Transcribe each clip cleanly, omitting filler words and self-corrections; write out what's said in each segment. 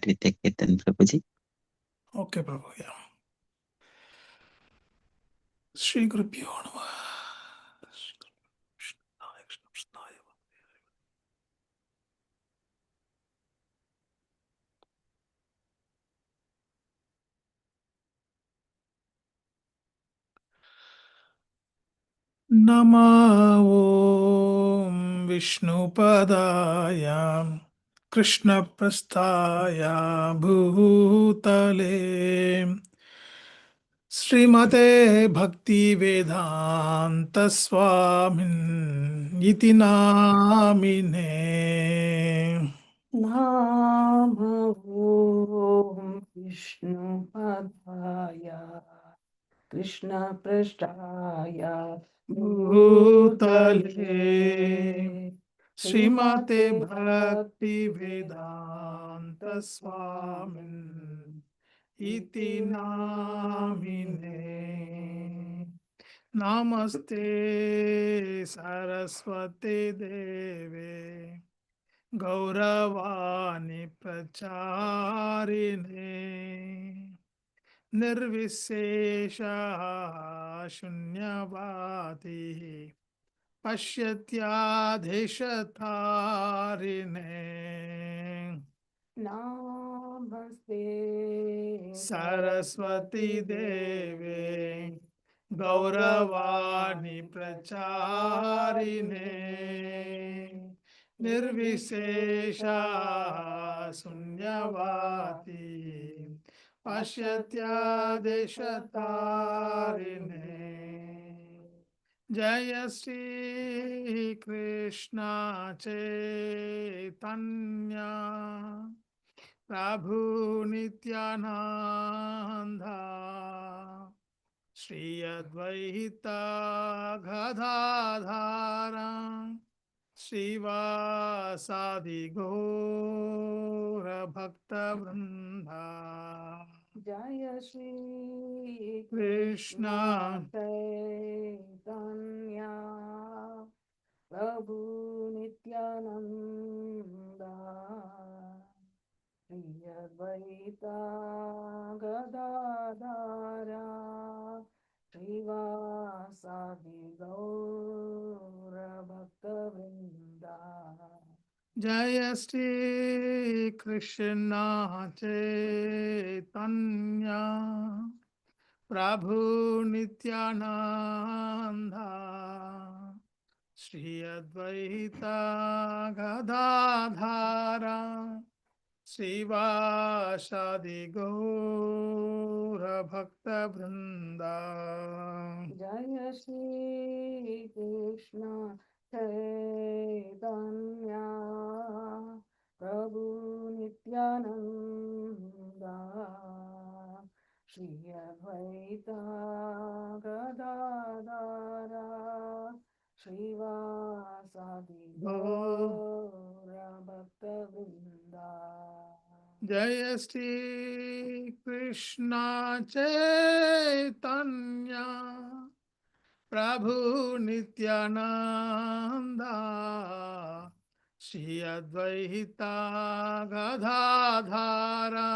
that we take it then, Prabhuji. Okay, Prabhu, yeah. Shri Gurubhyo Namaha. Namo Om Vishnupadaya Krishna Prasthaya Bhutale Srimate Bhakti Vedanta Swamin Iti Namine. Namo Om Vishnupadaya Krishna Prasthaya Bhutale Srimate Bhakti Vedanta Swamin Iti Namine. Namaste Saraswati Deve Gauravani Pracharine Nirvisesha Shunyavati Pashyatyaadhishatarine. Namaste Saraswati Deve Gauravani Pracharine Nirvisesha Sunyavati Pashyatyaadhishatarine. Jaya Shri Krishna Chaitanya Prabhu Nityananda Shri Advaita Gadadhara Srivasadi Gaura Bhakta Vrinda. Jaya Shri Krishna Chaitanya Prabhu Nityananda Shri Advaita Gadadhara Srivasadi Gaura Bhakta Vrinda. Jaya Shri Krishna Chaitanya Prabhu Nityananda Shri Advaita Gadadhara Srivasadi Gaura Bhakta Vrinda. Jaya Shri Krishna Chaitanya Prabhu Nityananda Shri Advaita Gadadhara Srivasadi Gaura Bhakta Vrinda. Jaya Shri Krishna Chaitanya Prabhu Nityananda Shri Advaita Gadadhara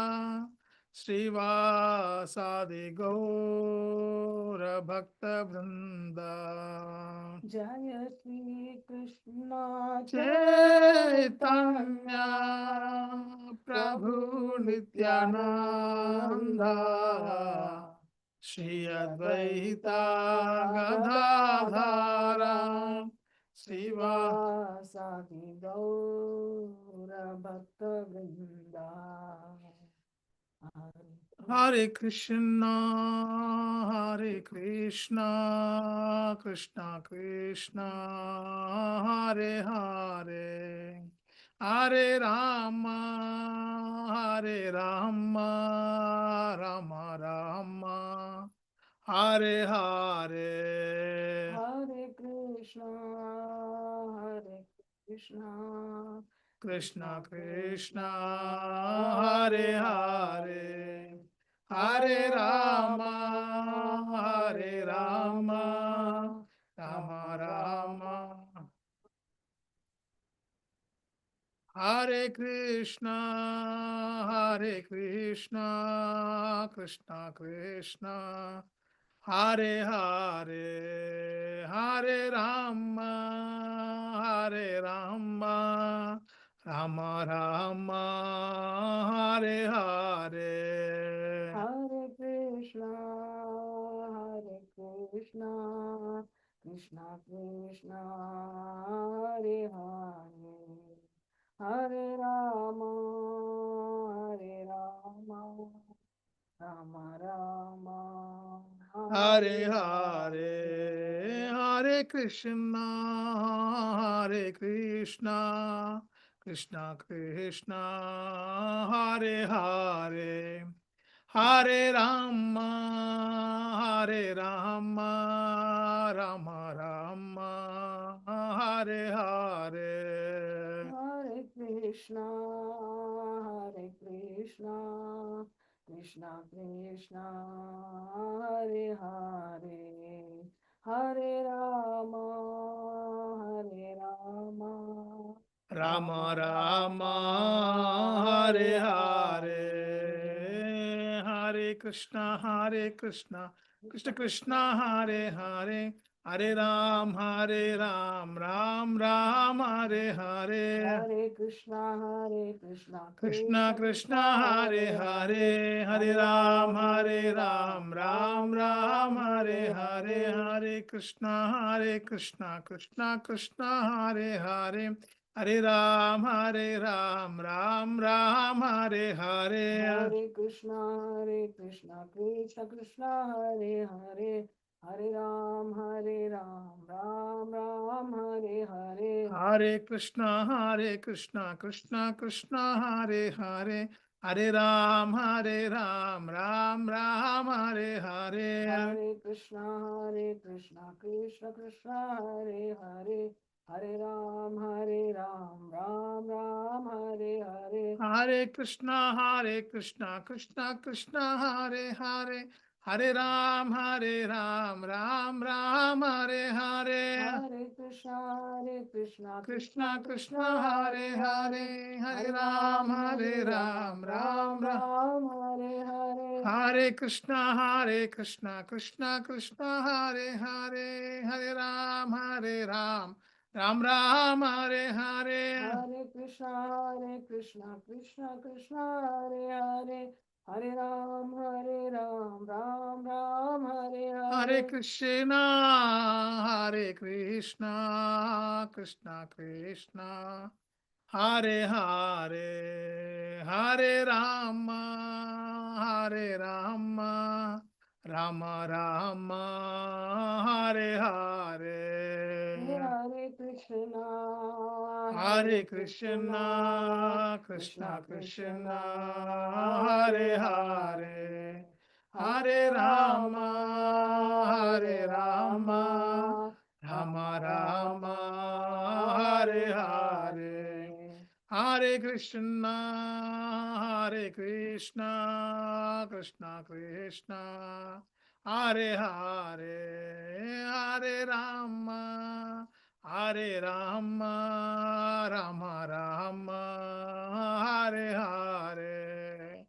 Srivasadi Gaura Bhakta Vrinda. Jaya Shri Krishna Chaitanya Prabhu Nityananda Shri Advaita Gadadhara Srivasadi Gaura Bhakta Vrinda. Hare Krishna, Krishna Krishna, Hare Hare, Hare Rama, Rama Rama, Hare Hare. Hare Krishna, Krishna Krishna, Hare Hare, Hare Rama, Rama Rama, Hare Krishna, Hare Krishna, Krishna Krishna, Hare Hare, Hare Rama, Hare Rama, Rama Rama, Hare Hare. Hare Krishna, Hare Krishna, Krishna Krishna, Hare Hare, Hare Rama, Hare Rama, Rama Rama, Hare Hare, Hare Krishna, Hare Krishna, Krishna Krishna, Hare Hare, Hare Rama, Hare Rama, Rama Rama, Hare Hare. Hare Krishna, Hare Krishna, Krishna Krishna, Hare Hare, Hare Rama, Hare Rama, Rama Rama Rama, Rama, Hare Hare Hare, Hare Krishna, Hare Krishna, Krishna Krishna, Hare Hare, Hare Ram, Ram Ram, Hare Hare, Hare Krishna, Krishna Krishna Krishna, Krishna, Hare Hare Hare, Hare, Hare Hare Ram, Ram, Ram Ram Ram, Ram, Hare Hare Hare, Hare. Hare Krishna, Krishna Krishna, Hare Hare, Hare Ram, Ram Ram, Hare Hare. Hare Krishna, Krishna Krishna, Hare Hare, Hare Ram, Ram Ram, Hare Hare. Hare Krishna, Krishna Krishna, Hare Hare, Hare Ram, Ram Ram, Hare Hare. Hare Krishna, Krishna Krishna, Hare Hare, Hare Ram, Ram Ram, Hare Hare. Hare Krishna, Krishna Krishna, Hare Hare, Hare Ram, Ram Ram, Hare Hare. Hare Krishna, Krishna Krishna Krishna, Krishna, Hare Hare Hare, Hare, Hare Hare Ram, Ram, Ram Ram Ram. Ram, Hare Hare. Hare Krishna, Krishna Krishna, Hare Hare, Hare Ram, Ram Ram, Hare Hare. Hare Krishna, Krishna Krishna, Hare Hare, Hare Ram, Ram Ram, Hare Hare Hare. Krishna, Krishna Krishna, Hare Hare, Hare Rama, Rama Rama, Hare Hare. Hare Krishna, Hare Krishna, Krishna Krishna Krishna, Krishna, Hare Hare Hare, Hare, Hare Hare Hare Rama, Rama, Rama Rama Rama, Rama, Hare Hare Hare, Hare. Hare Krishna, Krishna Krishna, Hare Hare, Hare Rama, Hare Rama, Rama Rama, Hare Hare.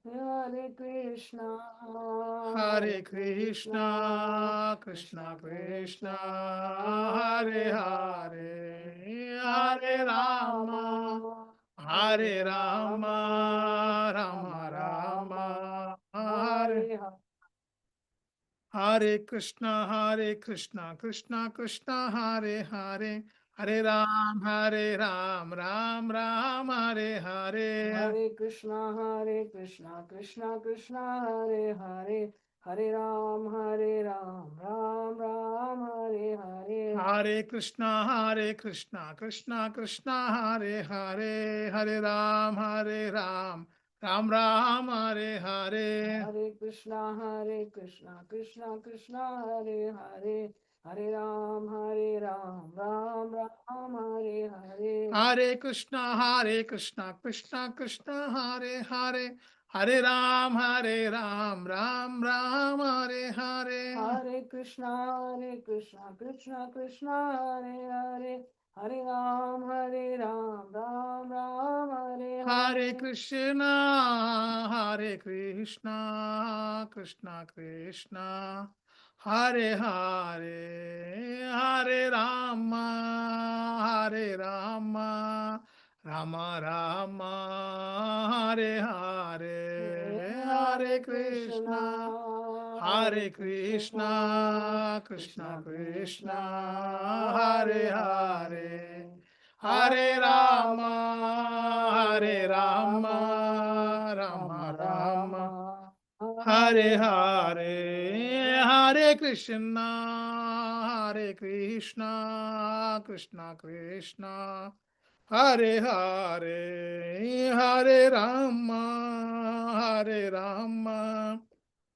Hare Krishna, Hare Krishna, Krishna Krishna Krishna, Krishna, Hare Hare Hare, Hare, Hare Hare Rama, Rama, Hare Hare Rama, Rama, Rama Rama Rama, Rama, Hare Hare Hare. Hare Krishna, Krishna Krishna, Hare Hare, Hare Ram, Ram Hare Hare. Hare Krishna, Krishna Krishna, Hare Hare, Hare Ram, Ram Ram, Hare Hare. Hare Krishna, Krishna Krishna, Hare Hare, Hare Ram, Ram Ram, Hare Hare. Hare Krishna, Krishna Krishna, Hare Hare, Hare Ram, Ram Ram, Hare Hare. Hare Krishna, Krishna Krishna, Hare Hare, Hare Ram Ram, Hare Hare. Hare Krishna, Krishna Krishna, Hare Hare, Hare Ram, Ram Ram, Hare Hare Krishna, Krishna Krishna, Hare Hare, Hare Rama, Rama Rama, Hare Hare, Hare Krishna, Krishna Krishna, Hare Hare. Hare Rama, Rama Rama, Hare Hare, Hare Krishna, Krishna Krishna, Hare Hare, Hare Rama,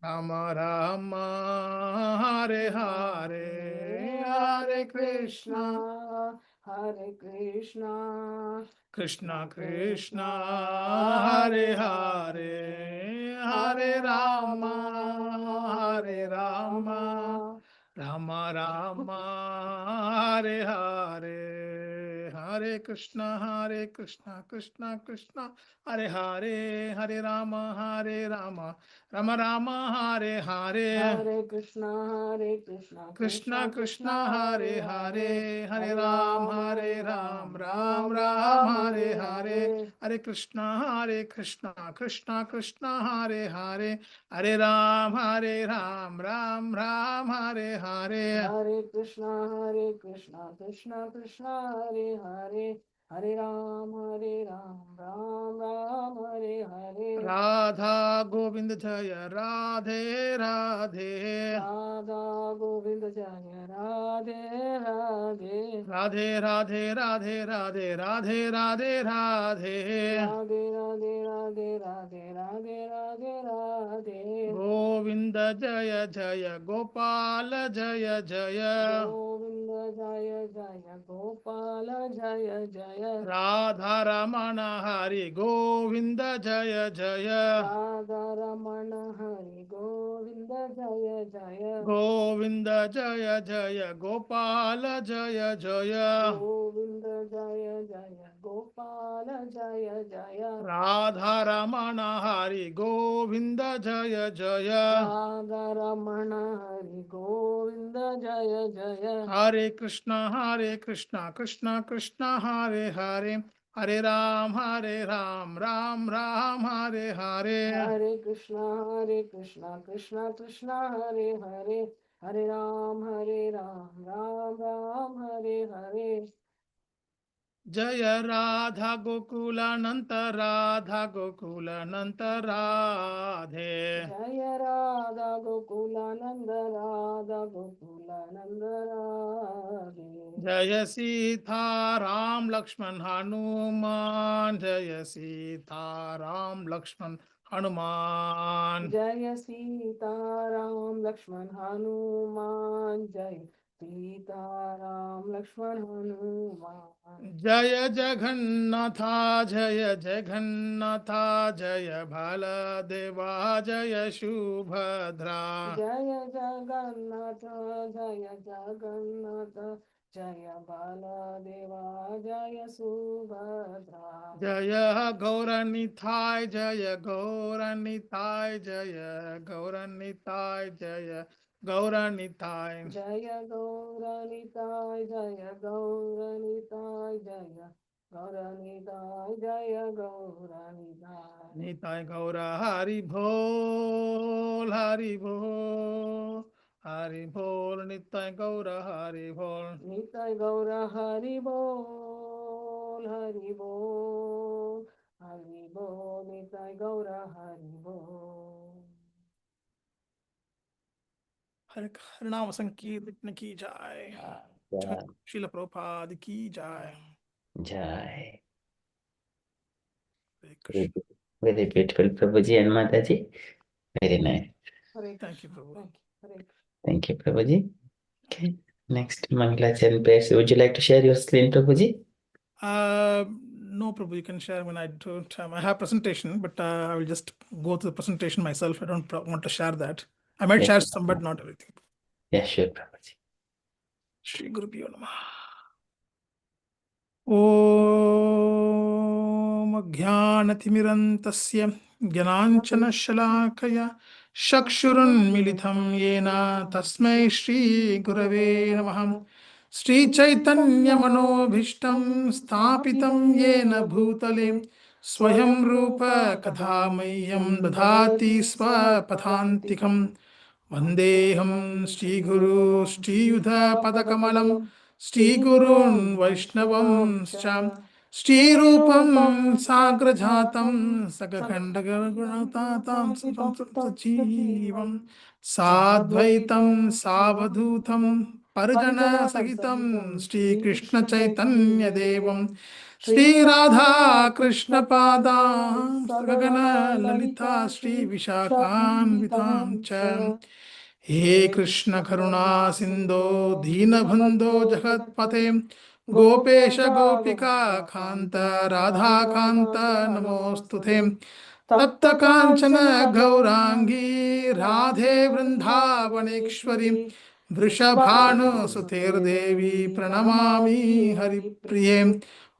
Rama Rama, Hare Hare, Hare Krishna, Hare Krishna, Krishna Krishna, Hare Hare, Hare Rama, Rama Rama, Hare Hare, Hare Krishna, Krishna Krishna, Hare Hare, Hare Rama, Rama Rama, Hare Hare. Hare Krishna, Krishna Krishna, Hare Hare, Hare Ram, Ram Ram Hare Hare, Hare. Hare Krishna, Krishna Krishna, Hare Hare, Hare Ram, Ram Hare Hare. Hare Krishna, Krishna Krishna, Hare Hare, Hare Ram, Ram Ram, Hare Hare. Radha Govinda Jaya, Radhe Radhe. Radha Govinda Jaya, Radhe Radhe. Radhe Radhe Radhe Radhe Radhe Radhe Radhe. Radhe Radhe Radhe Radhe Radhe Radhe Radhe. Govinda Jaya Jaya Gopala Jaya Jaya. Govinda Jaya Jaya Gopala Jaya Jaya. Radha Ramana Hari Govinda Jaya Jaya. Radha Ramana Hari Govinda Jaya Jaya. Govinda Jaya Jaya Gopala Jaya Jaya. Govinda Jaya Jaya Gopala Jaya Jaya. Radha Ramana Hari Govinda Jaya Jaya. Radha Ramana Hari Govinda Jaya Jaya. Hare Krishna, Krishna Krishna, Hare Hare, Hare Ram, Ram Ram, Hare Hare. Hare Krishna, Krishna Krishna, Hare Hare, Hare Ram, Ram Ram, Hare Hare. Jaya Radha Gokulananta Radhe. Jaya Radha Gokulananda Radha Gokulananda Radhe. Jaya Sita Ram Lakshman Hanuman, Jaya Sita Ram Lakshman Hanuman. Jaya Sita Ram Lakshman Hanuman. Jaya Sita Ram Lakshman Hanuman. Jaya Jagannatha, Jaya Jagannatha, Jaya Baladeva, Jaya Shubhadra. Jaya Jagannatha, Jaya Jagannatha, Jaya Baladeva, Jaya Subhadra. Jaya Gauranithai, Jaya Gauranithai, Jaya Gauranithai, Jaya Gauranithai. Jaya Gauranitai, Jaya Gauranitai, Jaya Gauranitai, Jaya Gauranitai. Nitai Gaura Hari Bhol, Hari Bhol, Hari Bhol, Nitai Gaura Hari Bhol. Nitai Gaura Hari Bol, Hari Bol, Hari Bol, Nitai Gaura Hari Bol. हरिनाम संकीर्तन की जाए, श्रील प्रभुपाद की जाए. Jai. Hare Krishna. Very beautiful, Prabhuji and Mataji. Very nice. Hare Thank you, Krishna. Prabhu. Thank you. Hare Krishna. Thank you, Prabhuji. Okay. Next, Mangalacharan prayers. Would you like to share your screen, Prabhuji? No, Prabhu, you can share when I don't. I have presentation, but I will just go to the presentation myself. I don't want to share that. I might Yes. share some, but not everything. Yeah, sure, Prabhuji. Shri Guru Pyo Namaha. ॐ ज्ञानतिमिरन्तस्य ज्ञानाञ्जनशलाकया चक्षुरुन्मिलितं येन तस्मै श्रीगुरवे नमः। श्रीचैतन्यमनोभीष्टं स्थापितं येन भूतले स्वयं रूप कथा मह्यं ददाति स्वपदान्तिकं। वन्देऽहं श्रीगुरु श्रीयुधपदकमलं श्रीगुरून् वैष्णवंश्च श्रीरूपं साग्रजातं सखण्डगुणतां सजीवं साद्वैतं सावधूतं परिजनसहितं श्रीकृष्णचैतन्यदेवं श्रीराधाकृष्णपादां सगगणललिता श्रीविशाखान्वितां च। हे कृष्ण करुणा सिंधो दीनबंधो जगत्पते गोपेश गोपिका कांत राधा कांत नमोस्तुते। तप्त कांचन गौरांगी राधे वृंदावनेश्वरी वृषभानुसुतेर्देवी प्रणमामि हरिप्रिये।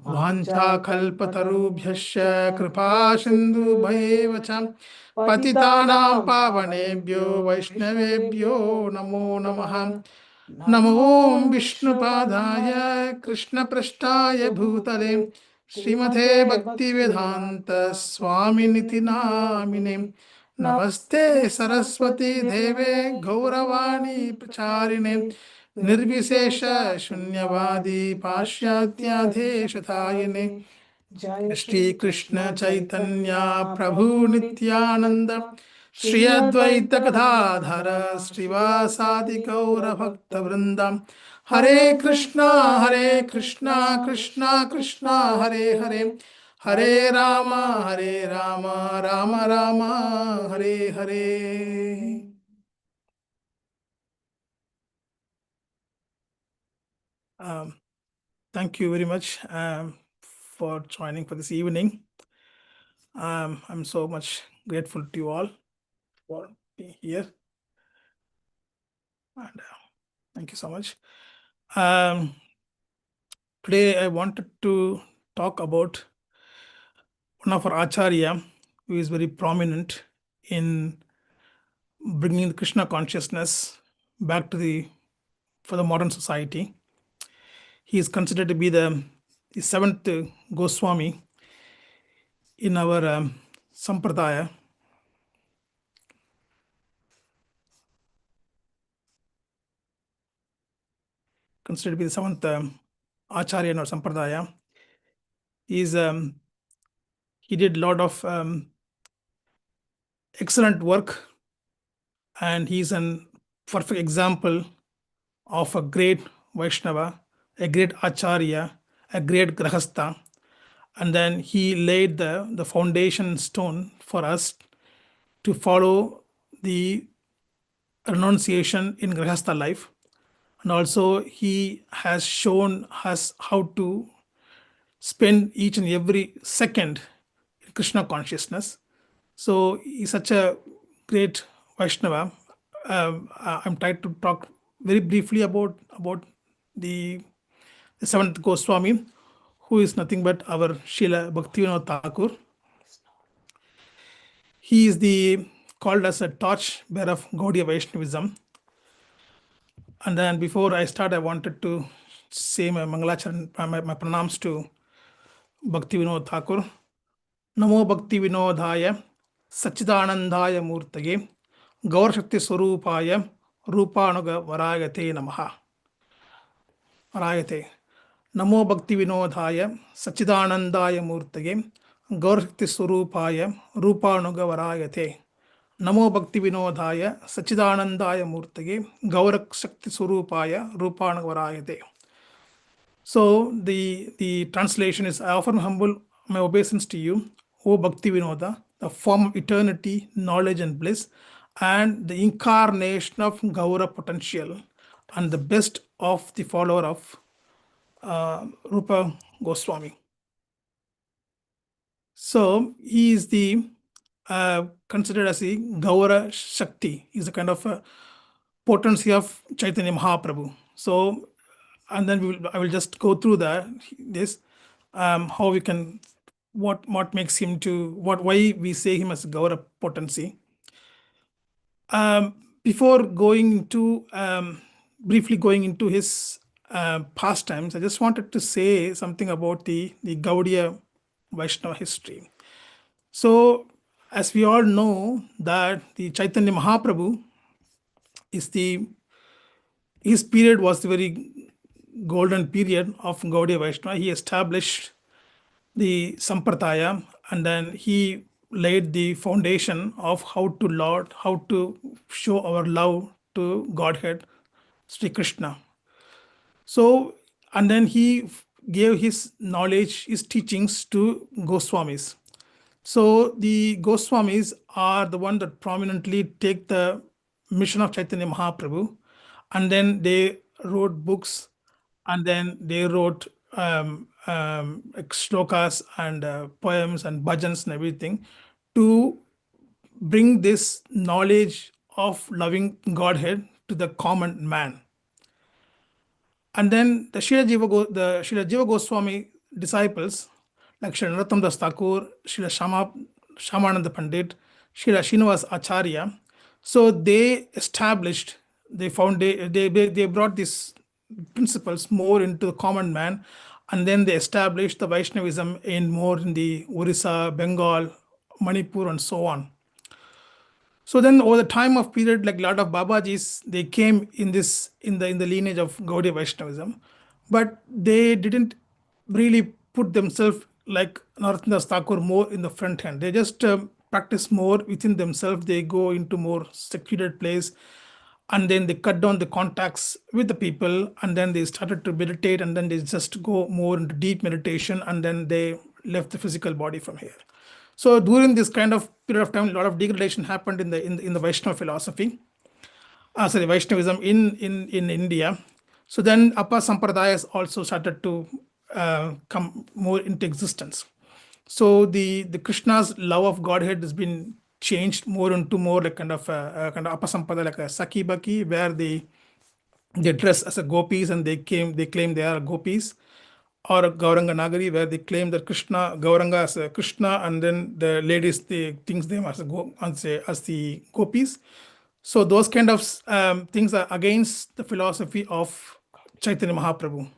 वाञ्छाकल्पतरुभ्यश्च कृपा सिन्धुभ्येव च पतितानां पावनेभ्यो वैष्णवेभ्यो नमो नमः। नमो विष्णुपादाय कृष्णपृष्ठाय भूतले श्रीमते भक्तिवेदान्त स्वामिनिति नामिने। नमस्ते सरस्वती देवे गौरवाणी प्रचारिणे निर्विशेष शून्यवादी पाश्चात्यादेशतायिने। श्री कृष्ण चैतन्य प्रभु नित्यानंद श्री अद्वैत गदाधर श्रीवासादि गौर भक्त वृंदम। हरे Krishna Krishna Krishna Hare Hare Hare Ram Ram Ram Hare Hare. Thank you very much for joining for this evening. I'm so much grateful to you all for being here. And thank you so much. Today I wanted to talk about one of our Acharya who is very prominent in bringing the Krishna consciousness back to for the modern society. He is considered to be the seventh Goswami in our Sampradaya. Considered to be the seventh Acharya in our Sampradaya. He did a lot of excellent work, and he's a perfect example of a great Vaishnava, a great Acharya, a great Grahastha. And then he laid the foundation stone for us to follow the renunciation in Grahastha life. And also he has shown us how to spend each and every second in Krishna consciousness. So he's such a great Vaishnava. I'm trying to talk very briefly about the seventh Goswami, who is nothing but our Srila Bhakti Vinoda Thakur. He is called as a torch bearer of Gaudiya Vaishnavism. And then before I start, I wanted to say my Mangalacharan, my pranams to Bhakti Vinoda Thakur. Namo Bhakti Vinodaya Sachidanandaya Murtage Gaur Shakti Swarupaya Rupanuga Varayate Namaha. Varayate. Namo Bhakti Vinodaya Sachidanandaya Murtage Gaur Shakti Swarupaya Rupanuga Varayate. Namo Bhakti Vinodaya Sachidanandaya Murtage Gaur Shakti Swarupaya Rupanuga Varayate. So the translation is, I offer humble my obeisance to you, O Bhakti Vinoda, the form of eternity, knowledge and bliss, and the incarnation of Gaura potential, and the best of the follower of Rupa Goswami. So he is considered as the Gaura Shakti. He's a kind of a potency of Chaitanya Mahaprabhu. So, and then I will just go through this. how we can, what makes him to, why we say him as Gaura potency. Before going into, briefly going into his pastimes, I just wanted to say something about the Gaudiya Vaishnava history. So, as we all know, that the Chaitanya Mahaprabhu is his period was the very golden period of Gaudiya Vaishnava. He established the Sampradaya, and then he laid the foundation of how to show our love to Godhead, Sri Krishna. So, and then he gave his knowledge, his teachings to Goswamis. So the Goswamis are the one that prominently take the mission of Chaitanya Mahaprabhu, and then they wrote books, and then they wrote like shlokas and poems and bhajans and everything to bring this knowledge of loving Godhead to the common man. And then the Srila Jiva Goswami disciples, like Srila Narottam Das Thakur, Srila Shamananda Pandit, Srila Srinivas Acharya, so they established, they brought these principles more into the common man, and then they established the Vaishnavism in the Orissa, Bengal, Manipur, and so on. So then over the time of period, like a lot of Babajis, they came in the lineage of Gaudiya Vaishnavism, but they didn't really put themselves like Narottam Das Thakur more in the front hand. They just practice more within themselves. They go into more secluded place, and then they cut down the contacts with the people, and then they started to meditate, and then they just go more into deep meditation, and then they left the physical body from here. So during this kind of period of time, a lot of degradation happened in the Vaishnava philosophy, Vaishnavism in India. So then Apa Sampradayas also started to come more into existence. So the Krishna's love of Godhead has been changed more into more like kind of Apa Sampradaya, like a Saki Baki, where they dress as a gopis and they claim they are gopis, or Gauranga Nagari, where they claim that Gauranga as a Krishna, and then the ladies, they think them as the gopis. So those kind of things are against the philosophy of Chaitanya Mahaprabhu.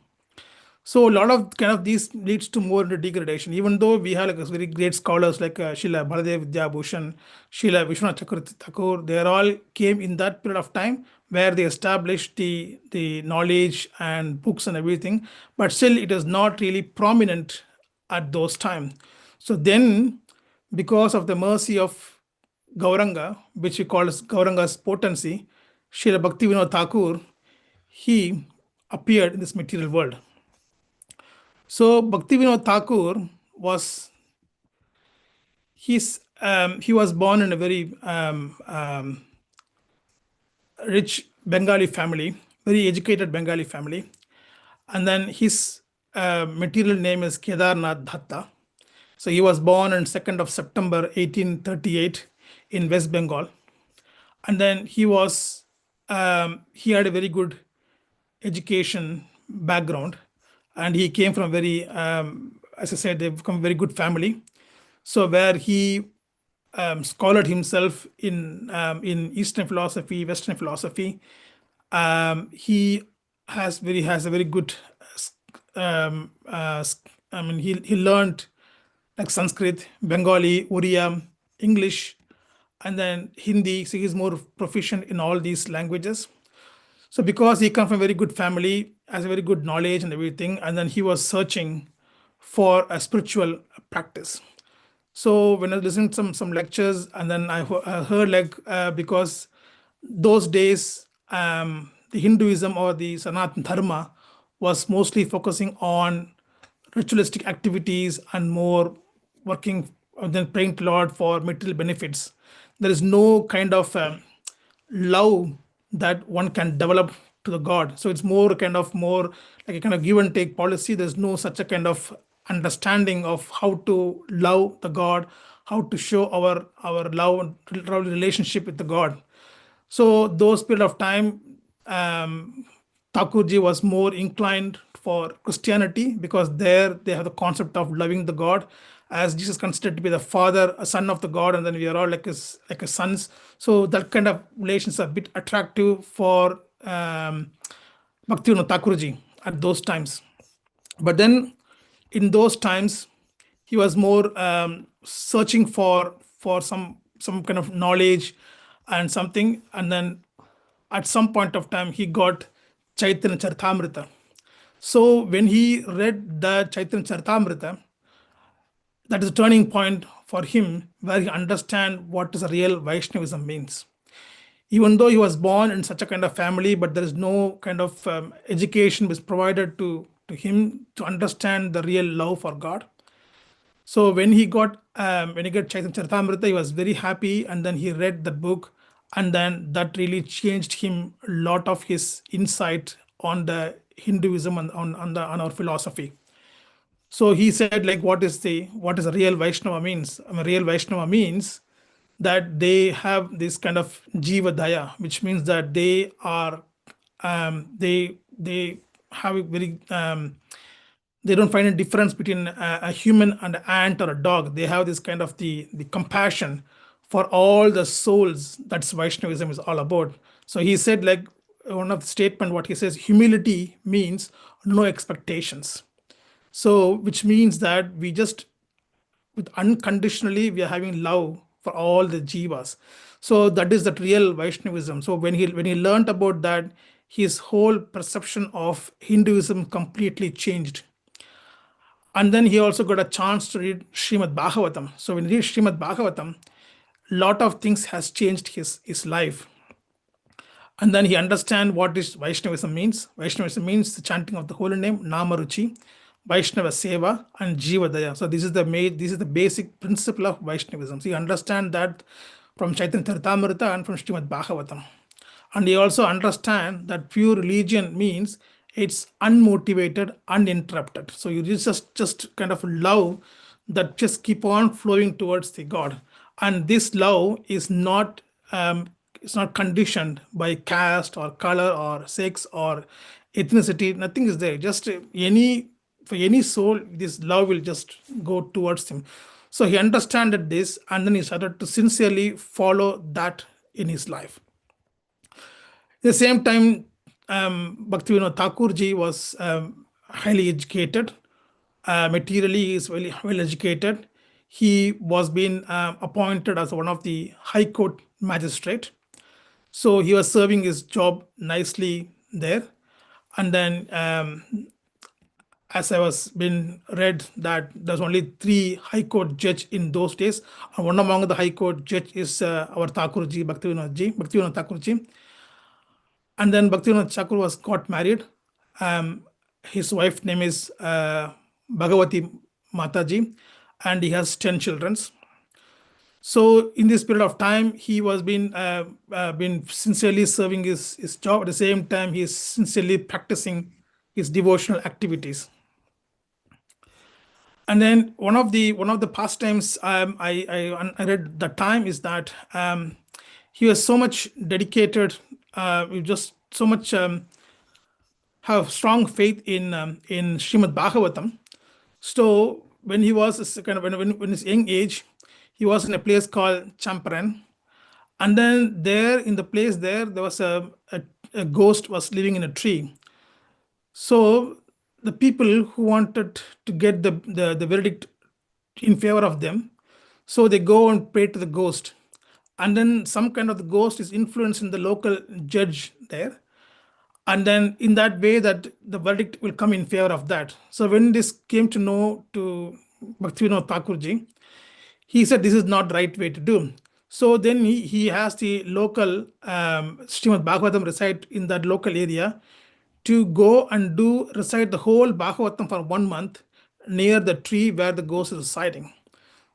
So a lot of kind of these leads to more into degradation, even though we have like very great scholars like Srila Baladev Vidyabhushan, Srila Vishwanath Chakravarti Thakur. They all came in that period of time where they established the knowledge and books and everything, but still it is not really prominent at those times. So then, because of the mercy of Gauranga, which we call as Gauranga's potency, Srila Bhakti Vinoda Thakur, he appeared in this material world. So Bhakti Vinoda Thakur he was born in a very rich Bengali family, very educated Bengali family, and then his material name is Kedarnath Datta. So he was born on 2nd of September 1838 in West Bengal, and then he had a very good education background, and he came from very, as I said, they've come very good family. So where he scholared himself in Eastern philosophy, Western philosophy, he has a very good. He learned like Sanskrit, Bengali, Oriya, English, and then Hindi. So he's more proficient in all these languages. So because he comes from a very good family, has a very good knowledge and everything, and then he was searching for a spiritual practice. So when I listened to some lectures, and then I heard like because those days the Hinduism or the Sanatana Dharma was mostly focusing on ritualistic activities and more working than praying to Lord for material benefits. There is no kind of love that one can develop to the God. So it's more like a kind of give and take policy. There's no such a kind of understanding of how to love the God, how to show our love and relationship with the God. So those period of time, Thakurji was more inclined for Christianity, because there they have the concept of loving the God, as Jesus considered to be the father, a son of the God, and then we are all like his sons. So that kind of relations are a bit attractive for Bhakti Vinoda Thakurji at those times. But then in those times, he was more searching for some kind of knowledge and something. And then at some point of time, he got Chaitanya Charitamrita. So when he read the Chaitanya Charitamrita, that is a turning point for him, where he understand what is a real Vaishnavism means. Even though he was born in such a kind of family, but there is no kind of education was provided to him to understand the real love for God. So when he got Chaitanya Charitamrita, he was very happy, and then he read the book, and then that really changed him a lot of his insight on the Hinduism and on our philosophy. So he said, like, what is a real Vaishnava means? Real Vaishnava means that they have this kind of Jiva Daya, which means that they are they have a very they don't find a difference between a human and an ant or a dog. They have this kind of the compassion for all the souls. That's Vaishnavism is all about. So he said, like, one of the statement, what he says, humility means no expectations. So which means that we just, with unconditionally, we are having love for all the jivas. So that is that real Vaishnavism. So when he learned about that, his whole perception of Hinduism completely changed. And then he also got a chance to read Srimad Bhagavatam. So when he read Srimad Bhagavatam, a lot of things has changed his life. And then he understand what is Vaishnavism means. Vaishnavism means the chanting of the holy name, Namaruchi, Vaishnava Seva, and Jiva Daya. So this is the basic principle of Vaishnavism. So you understand that from Chaitanya Charitamrita and from Srimad Bhagavatam. And you also understand that pure religion means it's unmotivated, uninterrupted. So you just kind of love that just keep on flowing towards the God. And this love is not it's not conditioned by caste or color or sex or ethnicity. Nothing is there. Just for any soul, this love will just go towards him. So he understood this, and then he started to sincerely follow that in his life. At the same time, Bhakti Vinoda Thakurji was highly educated. Materially, he is very well educated. He was being appointed as one of the High Court magistrate. So he was serving his job nicely there. And then, as I was being read, that there's only 3 High Court judge in those days. And one among the High Court judge is our Thakurji, Bhakti Vinoda Thakurji. And then Bhakti Vinoda Thakur got married. His wife's name is Bhagavati Mataji, and he has 10 children. So in this period of time, he was been sincerely serving his job. At the same time, he is sincerely practicing his devotional activities. And then one of the pastimes I read that time is that he was so much dedicated, just so much have strong faith in Srimad Bhagavatam. So when he was kind of when his young age, he was in a place called Champaran, and then there in the place there was a ghost was living in a tree. So the people who wanted to get the verdict in favor of them, so they go and pray to the ghost, and then some kind of the ghost is influencing the local judge there, and then in that way that the verdict will come in favor of that. So when this came to know to Bhakti Vinoda Thakurji, he said this is not the right way to do. So then he has the local Srimad Bhagavatam recite in that local area to go and recite the whole Bhagavatam for 1 month near the tree where the ghost is residing.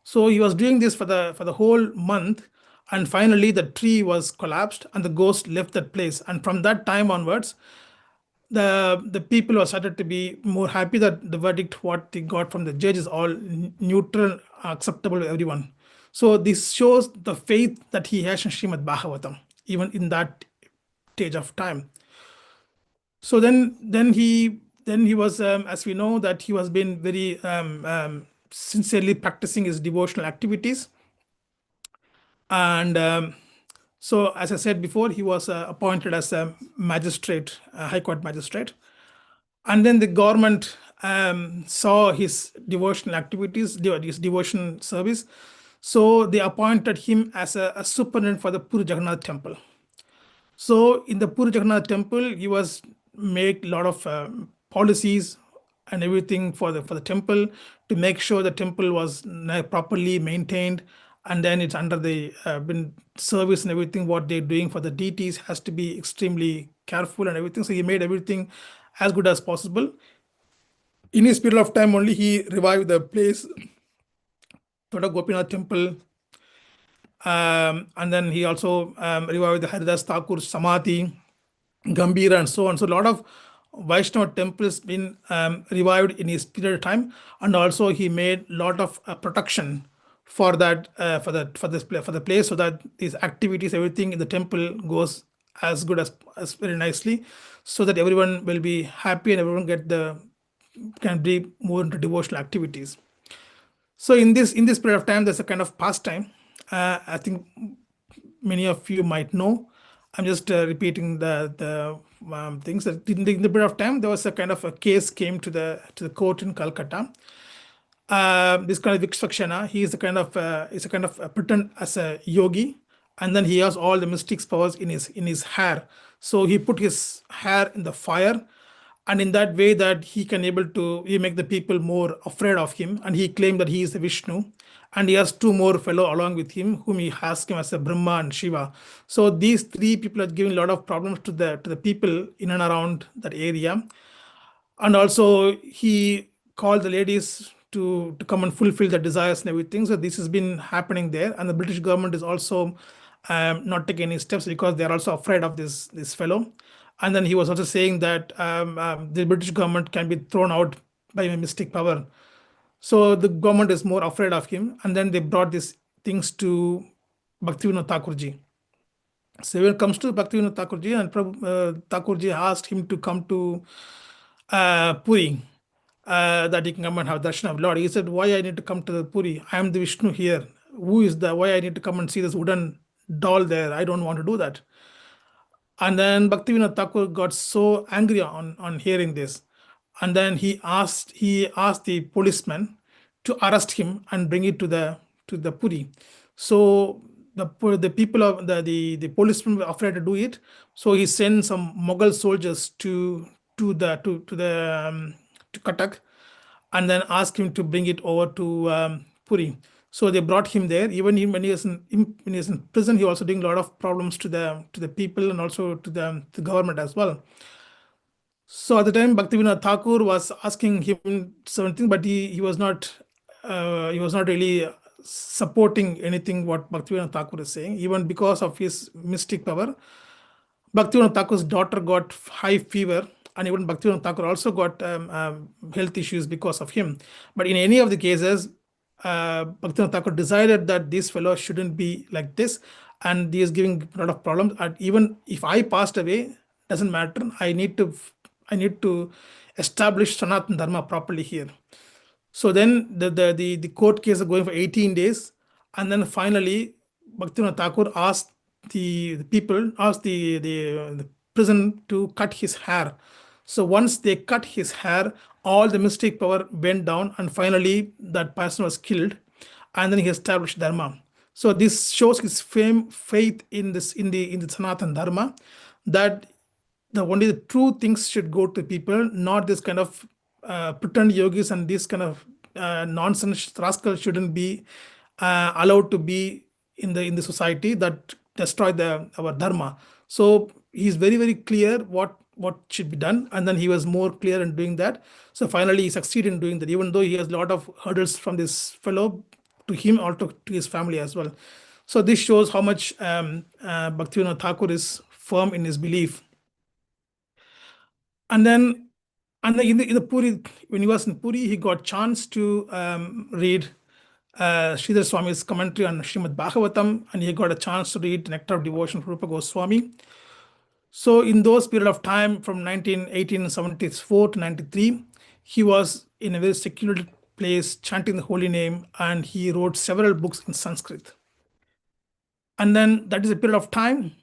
So he was doing this for the whole month, and finally the tree was collapsed and the ghost left that place. And from that time onwards, the people were started to be more happy that the verdict what they got from the judge is all neutral, acceptable to everyone. So this shows the faith that he has in Srimad Bhagavatam, even in that stage of time. So then then he was, as we know, that he was been very sincerely practicing his devotional activities. And so, as I said before, he was appointed as a magistrate, High Court magistrate. And then the government saw his devotional activities, his devotion service. So they appointed him as a superintendent for the Puri Jagannath temple. So in the Puri Jagannath temple, he was make a lot of policies and everything for the temple to make sure the temple was properly maintained, and then it's under the been service and everything. What they're doing for the deities has to be extremely careful and everything. So he made everything as good as possible. In his period of time only, he revived the place, Toda Gopinath temple, and then he also revived the Haridas Thakur Samadhi, Gambhira, and so on. So a lot of Vaishnava temples been revived in his period of time, and also he made a lot of protection for that for the place, so that these activities, everything in the temple goes as good as very nicely, so that everyone will be happy and everyone can be more into devotional activities. So in this period of time, there's a kind of pastime. I think many of you might know. I'm just repeating the things that in the period of time, there was a kind of a case came to the court in Calcutta. This kind of Vikshakshana, he is a kind of pretend as a yogi, and then he has all the mystic powers in his hair. So he put his hair in the fire, and in that way that he make the people more afraid of him, and he claimed that he is the Vishnu, and he has two more fellow along with him whom he has him as a Brahma and Shiva. So these three people are giving a lot of problems to the people in and around that area. And also he called the ladies to come and fulfill the desires and everything. So this has been happening there, and the British government is also not taking any steps because they are also afraid of this fellow. And then he was also saying that the British government can be thrown out by a mystic power. So the government is more afraid of him. And then they brought these things to Bhakti Vinoda Thakurji. So when it comes to Bhakti Vinoda Thakurji, and Thakurji asked him to come to Puri, that he can come and have darshan of Lord. He said, why I need to come to the Puri? I am the Vishnu here. Why I need to come and see this wooden doll there? I don't want to do that. And then Bhakti Vinoda Thakur got so angry on hearing this. And then he asked the policeman to arrest him and bring it to the Puri. So the people of the policemen were afraid to do it. So he sent some Mughal soldiers to Cuttack, and then asked him to bring it over to Puri. So they brought him there. Even when he was in prison, he also doing a lot of problems to the people and also to the government as well. So at the time, Bhakti Vinoda Thakur was asking him something, but he was not really supporting anything what Bhakti Vinoda Thakur is saying, even because of his mystic power. Bhakti Vinoda Thakur's daughter got high fever, and even Bhakti Vinoda Thakur also got health issues because of him. But in any of the cases, Bhakti Vinoda Thakur decided that this fellow shouldn't be like this, and he is giving a lot of problems. And even if I passed away, doesn't matter. I need to establish Sanatana Dharma properly here. So then the court case is going for 18 days, and then finally Bhakti Vinoda Thakur asked the prison to cut his hair. So once they cut his hair, all the mystic power went down, and finally that person was killed, and then he established Dharma. So this shows his faith in the Sanatana Dharma, that only the true things should go to people, not this kind of pretend yogis and this kind of nonsense rascals shouldn't be allowed to be in the society that destroy our dharma. So he's very, very clear what should be done, and then he was more clear in doing that. So finally he succeeded in doing that, even though he has a lot of hurdles from this fellow to him or to his family as well. So this shows how much Bhakti Vinoda Thakur is firm in his belief. And then in the Puri, when he was in Puri, he got chance to read Sridhar Swami's commentary on Srimad Bhagavatam, and he got a chance to read Nectar of Devotion from Rupa Goswami. So in those period of time from 1874 to 93, he was in a very secluded place chanting the holy name, and he wrote several books in Sanskrit. And then that is a period of time.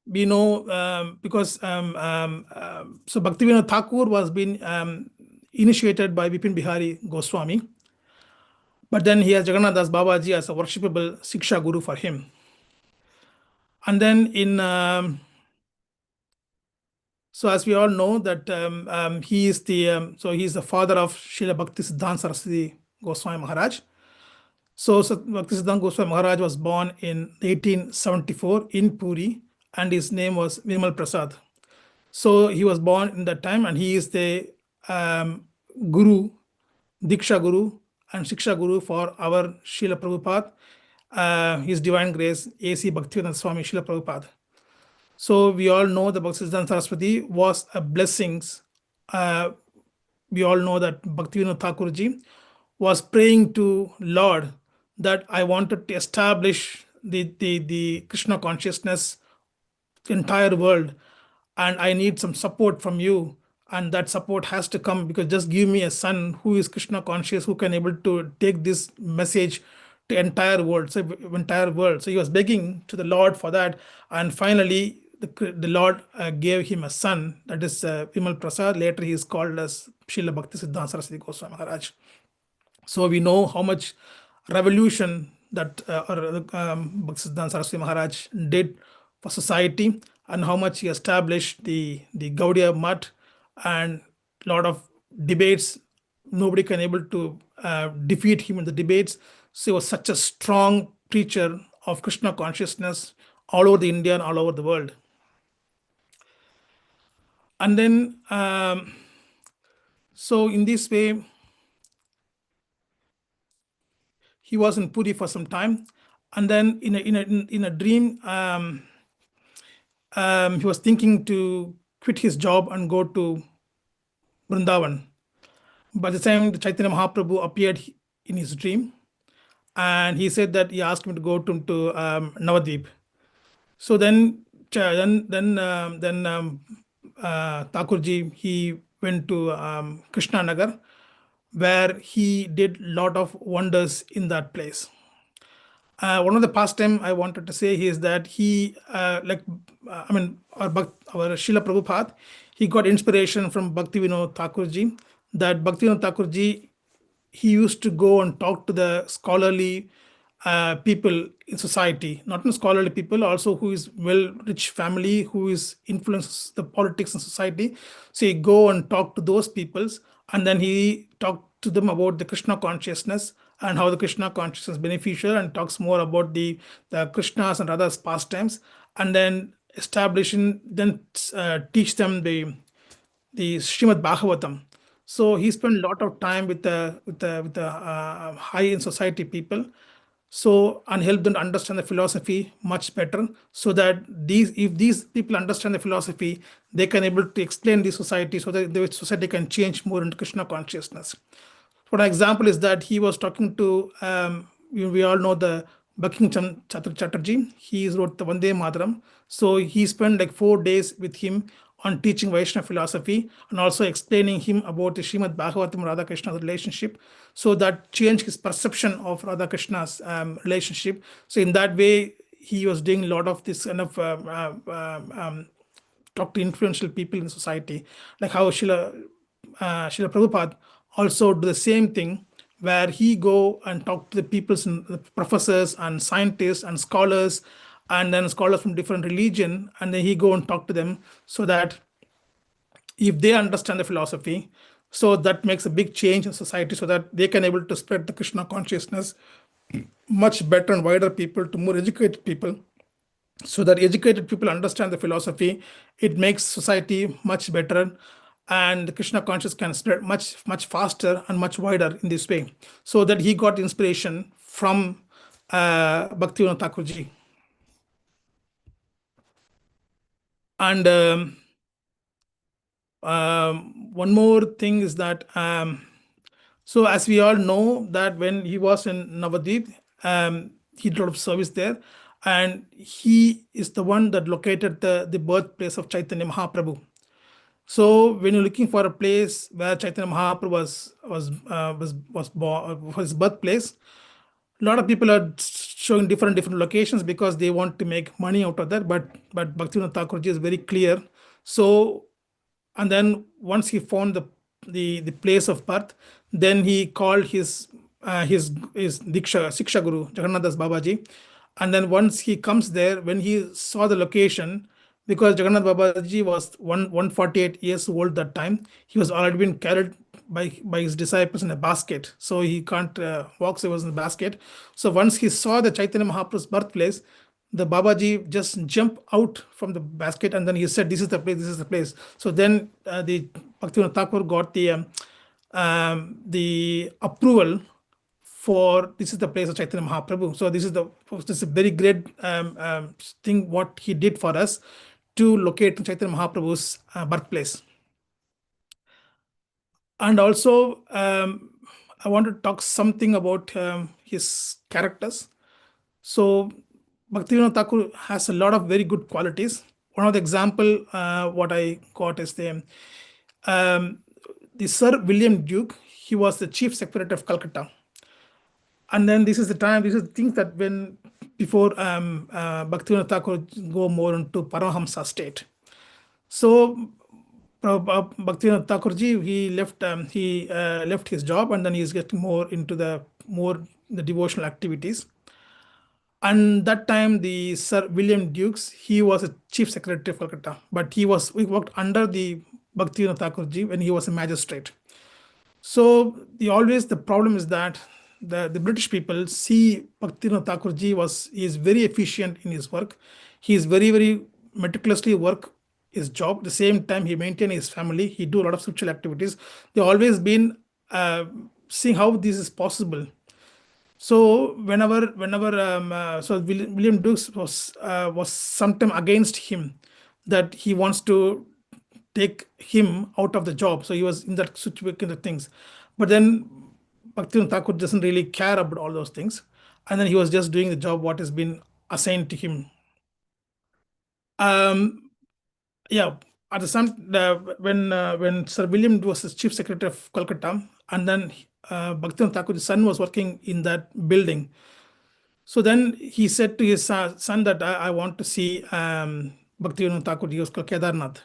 We know because so Bhakti Vinoda Thakur was being initiated by Vipin Bihari Goswami, but then he has Jagannath Das Babaji as a worshipable Siksha Guru for him. And then in so as we all know that he is the so he is the father of Srila Bhakti Siddhanta Saraswati Goswami Maharaj. So Bhakti Siddhanta Goswami Maharaj was born in 1874 in Puri, and his name was Vimal Prasad. So he was born in that time, and he is the Guru, Diksha Guru, and Shiksha Guru for our Srila Prabhupada, His Divine Grace, A.C. Bhaktivedanta Swami Srila Prabhupada. So we all know that Bhakti Siddhanta Saraswati was a blessings. We all know that Bhakti Vinoda Thakur ji was praying to Lord that I wanted to establish the Krishna consciousness entire world, and I need some support from you, and that support has to come because just give me a son who is Krishna conscious, who can able to take this message to entire world. So he was begging to the Lord for that, and finally the Lord gave him a son, that is Vimal Prasad. Later he is called as Srila Bhakti Siddhanta Saraswati Goswami Maharaj. So we know how much revolution that Bhakti Siddhanta Saraswati Maharaj did for society, and how much he established the Gaudiya Math, and a lot of debates. Nobody can able to defeat him in the debates. So he was such a strong preacher of Krishna consciousness all over the India and all over the world. And then so in this way, he was in Puri for some time, and then in a dream, he was thinking to quit his job and go to Vrindavan. By the time the Chaitanya Mahaprabhu appeared in his dream, and he said that he asked him to go to Navadvip. So then Thakurji, he went to Krishna Nagar, where he did lot of wonders in that place. One of the pastime I wanted to say is that he, our Srila Prabhupada, he got inspiration from Bhakti Vinoda Thakurji. That Bhakti Vinoda Thakurji, he used to go and talk to the scholarly people in society, not in scholarly people, also who is well-rich family, who is influences the politics in society. So he go and talk to those peoples, and then he talked to them about the Krishna consciousness and how the Krishna consciousness is beneficial, and talks more about the Krishnas and Radha's pastimes, and then teach them the Srimad Bhagavatam. So he spent a lot of time with the high in society people, so and help them to understand the philosophy much better, so that if these people understand the philosophy, they can able to explain the society, so that the society can change more into Krishna consciousness. For example, is that he was talking to we all know the Bankim Chatterjee. He wrote the Vande Mataram. So he spent like 4 days with him on teaching Vaishnava philosophy, and also explaining him about the Srimad Bhagavatam Radha Krishna's relationship, so that changed his perception of Radha Krishna's relationship. So in that way, he was doing a lot of this kind of talk to influential people in society, like how Srila Prabhupada also do the same thing, where he go and talk to the people, the professors and scientists and scholars, and then scholars from different religion, and then he go and talk to them, so that if they understand the philosophy, so that makes a big change in society, so that they can able to spread the Krishna consciousness much better and wider people, to more educated people, so that educated people understand the philosophy. It makes society much better, and the Krishna consciousness can spread much faster and much wider in this way. So that he got inspiration from Bhakti Vinoda Thakurji. And one more thing is that so as we all know that when he was in Navadvip, he did a lot of service there, and he is the one that located the birthplace of Chaitanya Mahaprabhu. So when you're looking for a place where Chaitanya Mahaprabhu was born, his birthplace, a lot of people are showing different locations because they want to make money out of that. But Bhaktivinoda Thakurji is very clear. So, and then once he found the place of birth, then he called his Diksha Siksha Guru Jagannath Das Babaji, and then once he comes there, when he saw the location, because Jagannath Babaji was 148 years old that time, he was already been carried by his disciples in a basket, so he can't walk, so he was in the basket. So once he saw the Chaitanya Mahaprabhu's birthplace, the Babaji just jumped out from the basket, and then he said, "This is the place. This is the place." So then the Bhaktivinoda Thakur got the approval for this is the place of Chaitanya Mahaprabhu. So this is a very great thing what he did for us to locate Chaitanya Mahaprabhu's birthplace. And also, I want to talk something about his characters. So Bhaktivinoda Thakur has a lot of very good qualities. One of the example what I got is the Sir William Duke. He was the chief secretary of Calcutta. And then this is the things that when before Bhaktivinoda Thakur go more into Paramahamsa state. So Bhaktivinoda Thakurji, he left his job, and then he is getting more into the devotional activities. And that time the Sir William Dukes, he was a chief secretary of Calcutta, but he worked under the Bhaktivinoda Thakurji when he was a magistrate. So the problem is that the British people see Bhaktivinoda Thakurji is very efficient in his work. He is very, very meticulously work his job. At the same time, he maintained his family. He do a lot of spiritual activities. They always been seeing how this is possible. So whenever so William Dukes was sometime against him, that he wants to take him out of the job. So he was in that situation of things. But then Bhaktivinoda Thakur doesn't really care about all those things. And then he was just doing the job what has been assigned to him. Yeah, at the same when Sir William was the chief secretary of Calcutta, and then Bhaktivinoda Thakur's son was working in that building. So then he said to his son that I want to see Bhaktivinoda Thakur. He was called Kedarnath.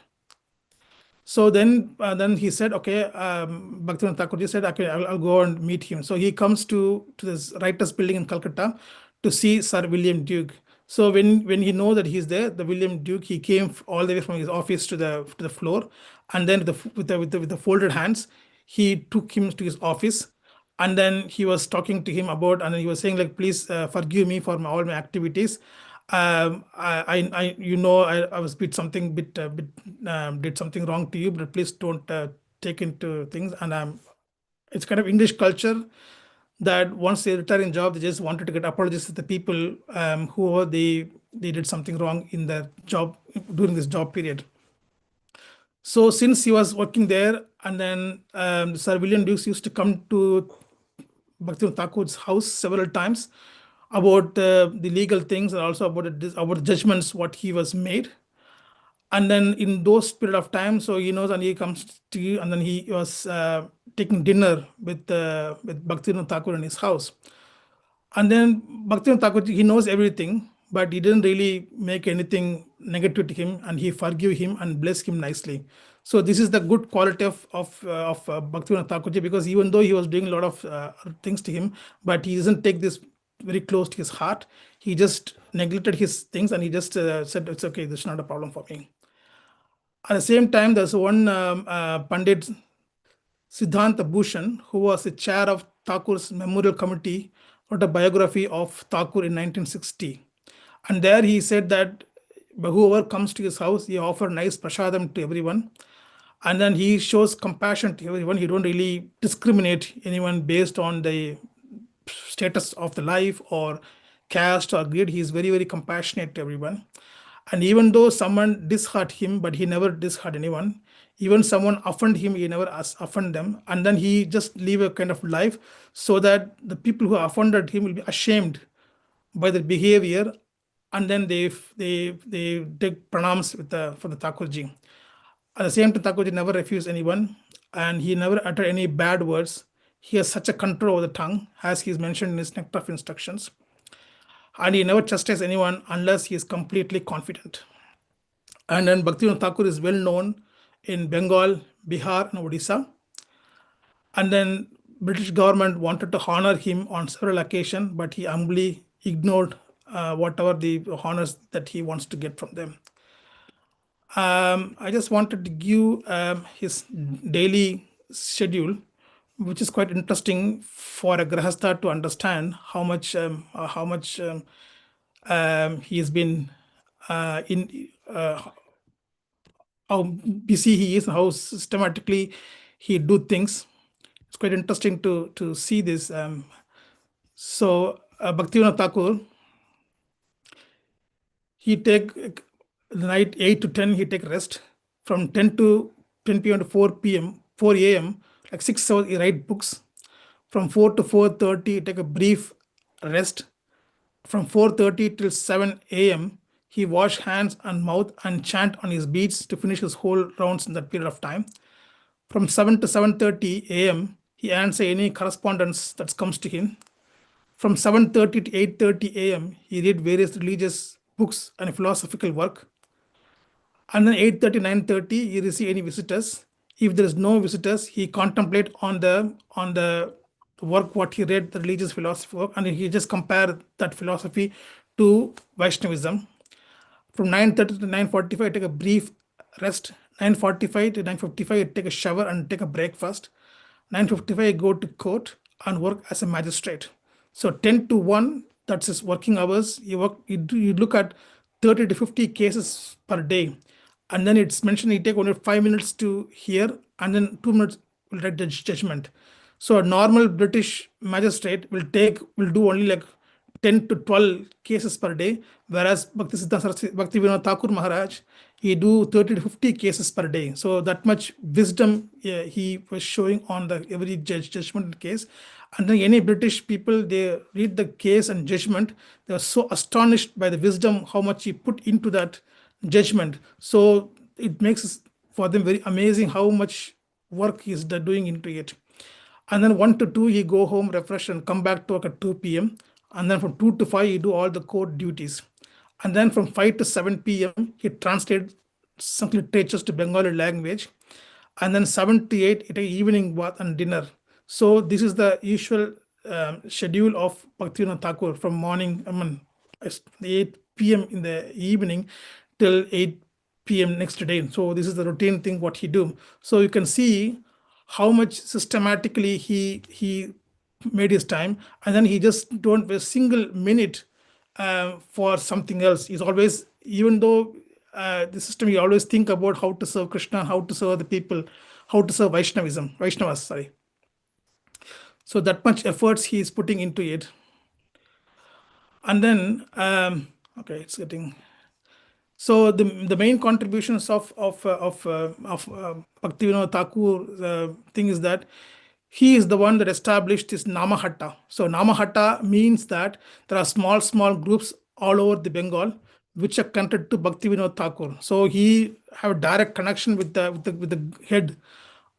So then he said, okay, Bhaktivinoda Thakur said, okay, I'll go and meet him. So he comes to this writers building in Calcutta to see Sir William Duke. So when he knows that he's there, the William Duke, he came all the way from his office to the floor, and then with the folded hands, he took him to his office, and then he was talking to him about, and then he was saying like, please forgive me for all my activities. I was did something wrong to you, but please don't take into things. And it's kind of English culture that once they retire in job, they just wanted to get apologies to the people who they did something wrong in their job during this job period. So since he was working there, and then Sir William Dukes used to come to Bhaktivinoda Thakur's house several times about the legal things, and also about the judgments what he was made. And then in those period of time, so he knows, and he comes to you, and then he was taking dinner with Bhaktivinoda Thakur in his house. And then Bhaktivinoda Thakur, he knows everything, but he didn't really make anything negative to him, and he forgive him and bless him nicely. So this is the good quality of Bhaktivinoda Thakur, because even though he was doing a lot of things to him, but he doesn't take this very close to his heart. He just neglected his things, and he just said, it's okay, this is not a problem for me. At the same time, there's one Pandit Siddhanta Bhushan, who was the chair of Thakur's Memorial Committee, wrote a biography of Thakur in 1960. And there he said that whoever comes to his house, he offers nice prasadam to everyone. And then he shows compassion to everyone. He don't really discriminate anyone based on the status of the life or caste or greed. He is very, very compassionate to everyone. And even though someone dishurt him, but he never dishurt anyone. Even someone offended him, he never offended them. And then he just live a kind of life so that the people who offended him will be ashamed by their behavior, and then they take pranams for the Thakurji. At the same time, Thakurji never refused anyone, and he never uttered any bad words. He has such a control over the tongue, as he is mentioned in his Nectar of Instructions. And he never chastises anyone unless he is completely confident. And then Bhakti Vinoda Thakur is well known in Bengal, Bihar, and Odisha. And then British government wanted to honor him on several occasions, but he humbly ignored whatever the honors that he wants to get from them. I just wanted to give his daily schedule, which is quite interesting for a grahastha to understand how much he has been how busy he is, how systematically he do things. It's quite interesting to see this. So Bhakti Vinoda Thakur, he take the night 8 to 10, he take rest. From 10 p.m. to 4 a.m., like 6 hours, he write books. From 4 to 4:30, he take a brief rest. From 4:30 till 7 a.m., he wash hands and mouth and chant on his beads to finish his whole rounds in that period of time. From 7 to 7:30 a.m., he answer any correspondence that comes to him. From 7:30 to 8:30 a.m., he read various religious books and philosophical work. And then 8:30, 9:30, he receive any visitors. If there is no visitors, he contemplate on the work what he read, the religious philosophy work, and he just compare that philosophy to Vaishnavism. From 9:30 to 9:45, take a brief rest. 9:45 to 9:55, take a shower and take a breakfast. 9:55, go to court and work as a magistrate. So 10 to 1, that's his working hours. You look at 30 to 50 cases per day. And then it's mentioned he take only 5 minutes to hear, and then 2 minutes will write the judgment. So a normal British magistrate will do only like 10 to 12 cases per day, whereas Bhakti Vinoda Thakur Maharaj, he do 30 to 50 cases per day. So that much wisdom he was showing on the every judgment case. And then any British people, they read the case and judgment, they are so astonished by the wisdom, how much he put into that judgment. So it makes for them very amazing how much work he's doing into it. And then 1 to 2, he go home, refresh, and come back to work at 2 p.m. And then from 2 to 5, he do all the court duties. And then from 5 to 7 p.m., he translate some literatures to Bengali language. And then 7 to 8, he take evening bath and dinner. So this is the usual schedule of Bhakti Vinoda Thakur from morning, 8 p.m. in the evening till 8 p.m. next day. So this is the routine thing what he do. So you can see how much systematically he made his time, and then he just don't waste a single minute for something else. He's always, even though the system, he always think about how to serve Krishna, how to serve the people, how to serve Vaishnavas, sorry. So that much efforts he is putting into it. And then, okay, it's getting. So the main contributions of Bhakti Vinoda Thakur thing is that he is the one that established this Namahatta. So Namahatta means that there are small groups all over the Bengal which are connected to Bhakti Vinoda Thakur. So he have a direct connection with the head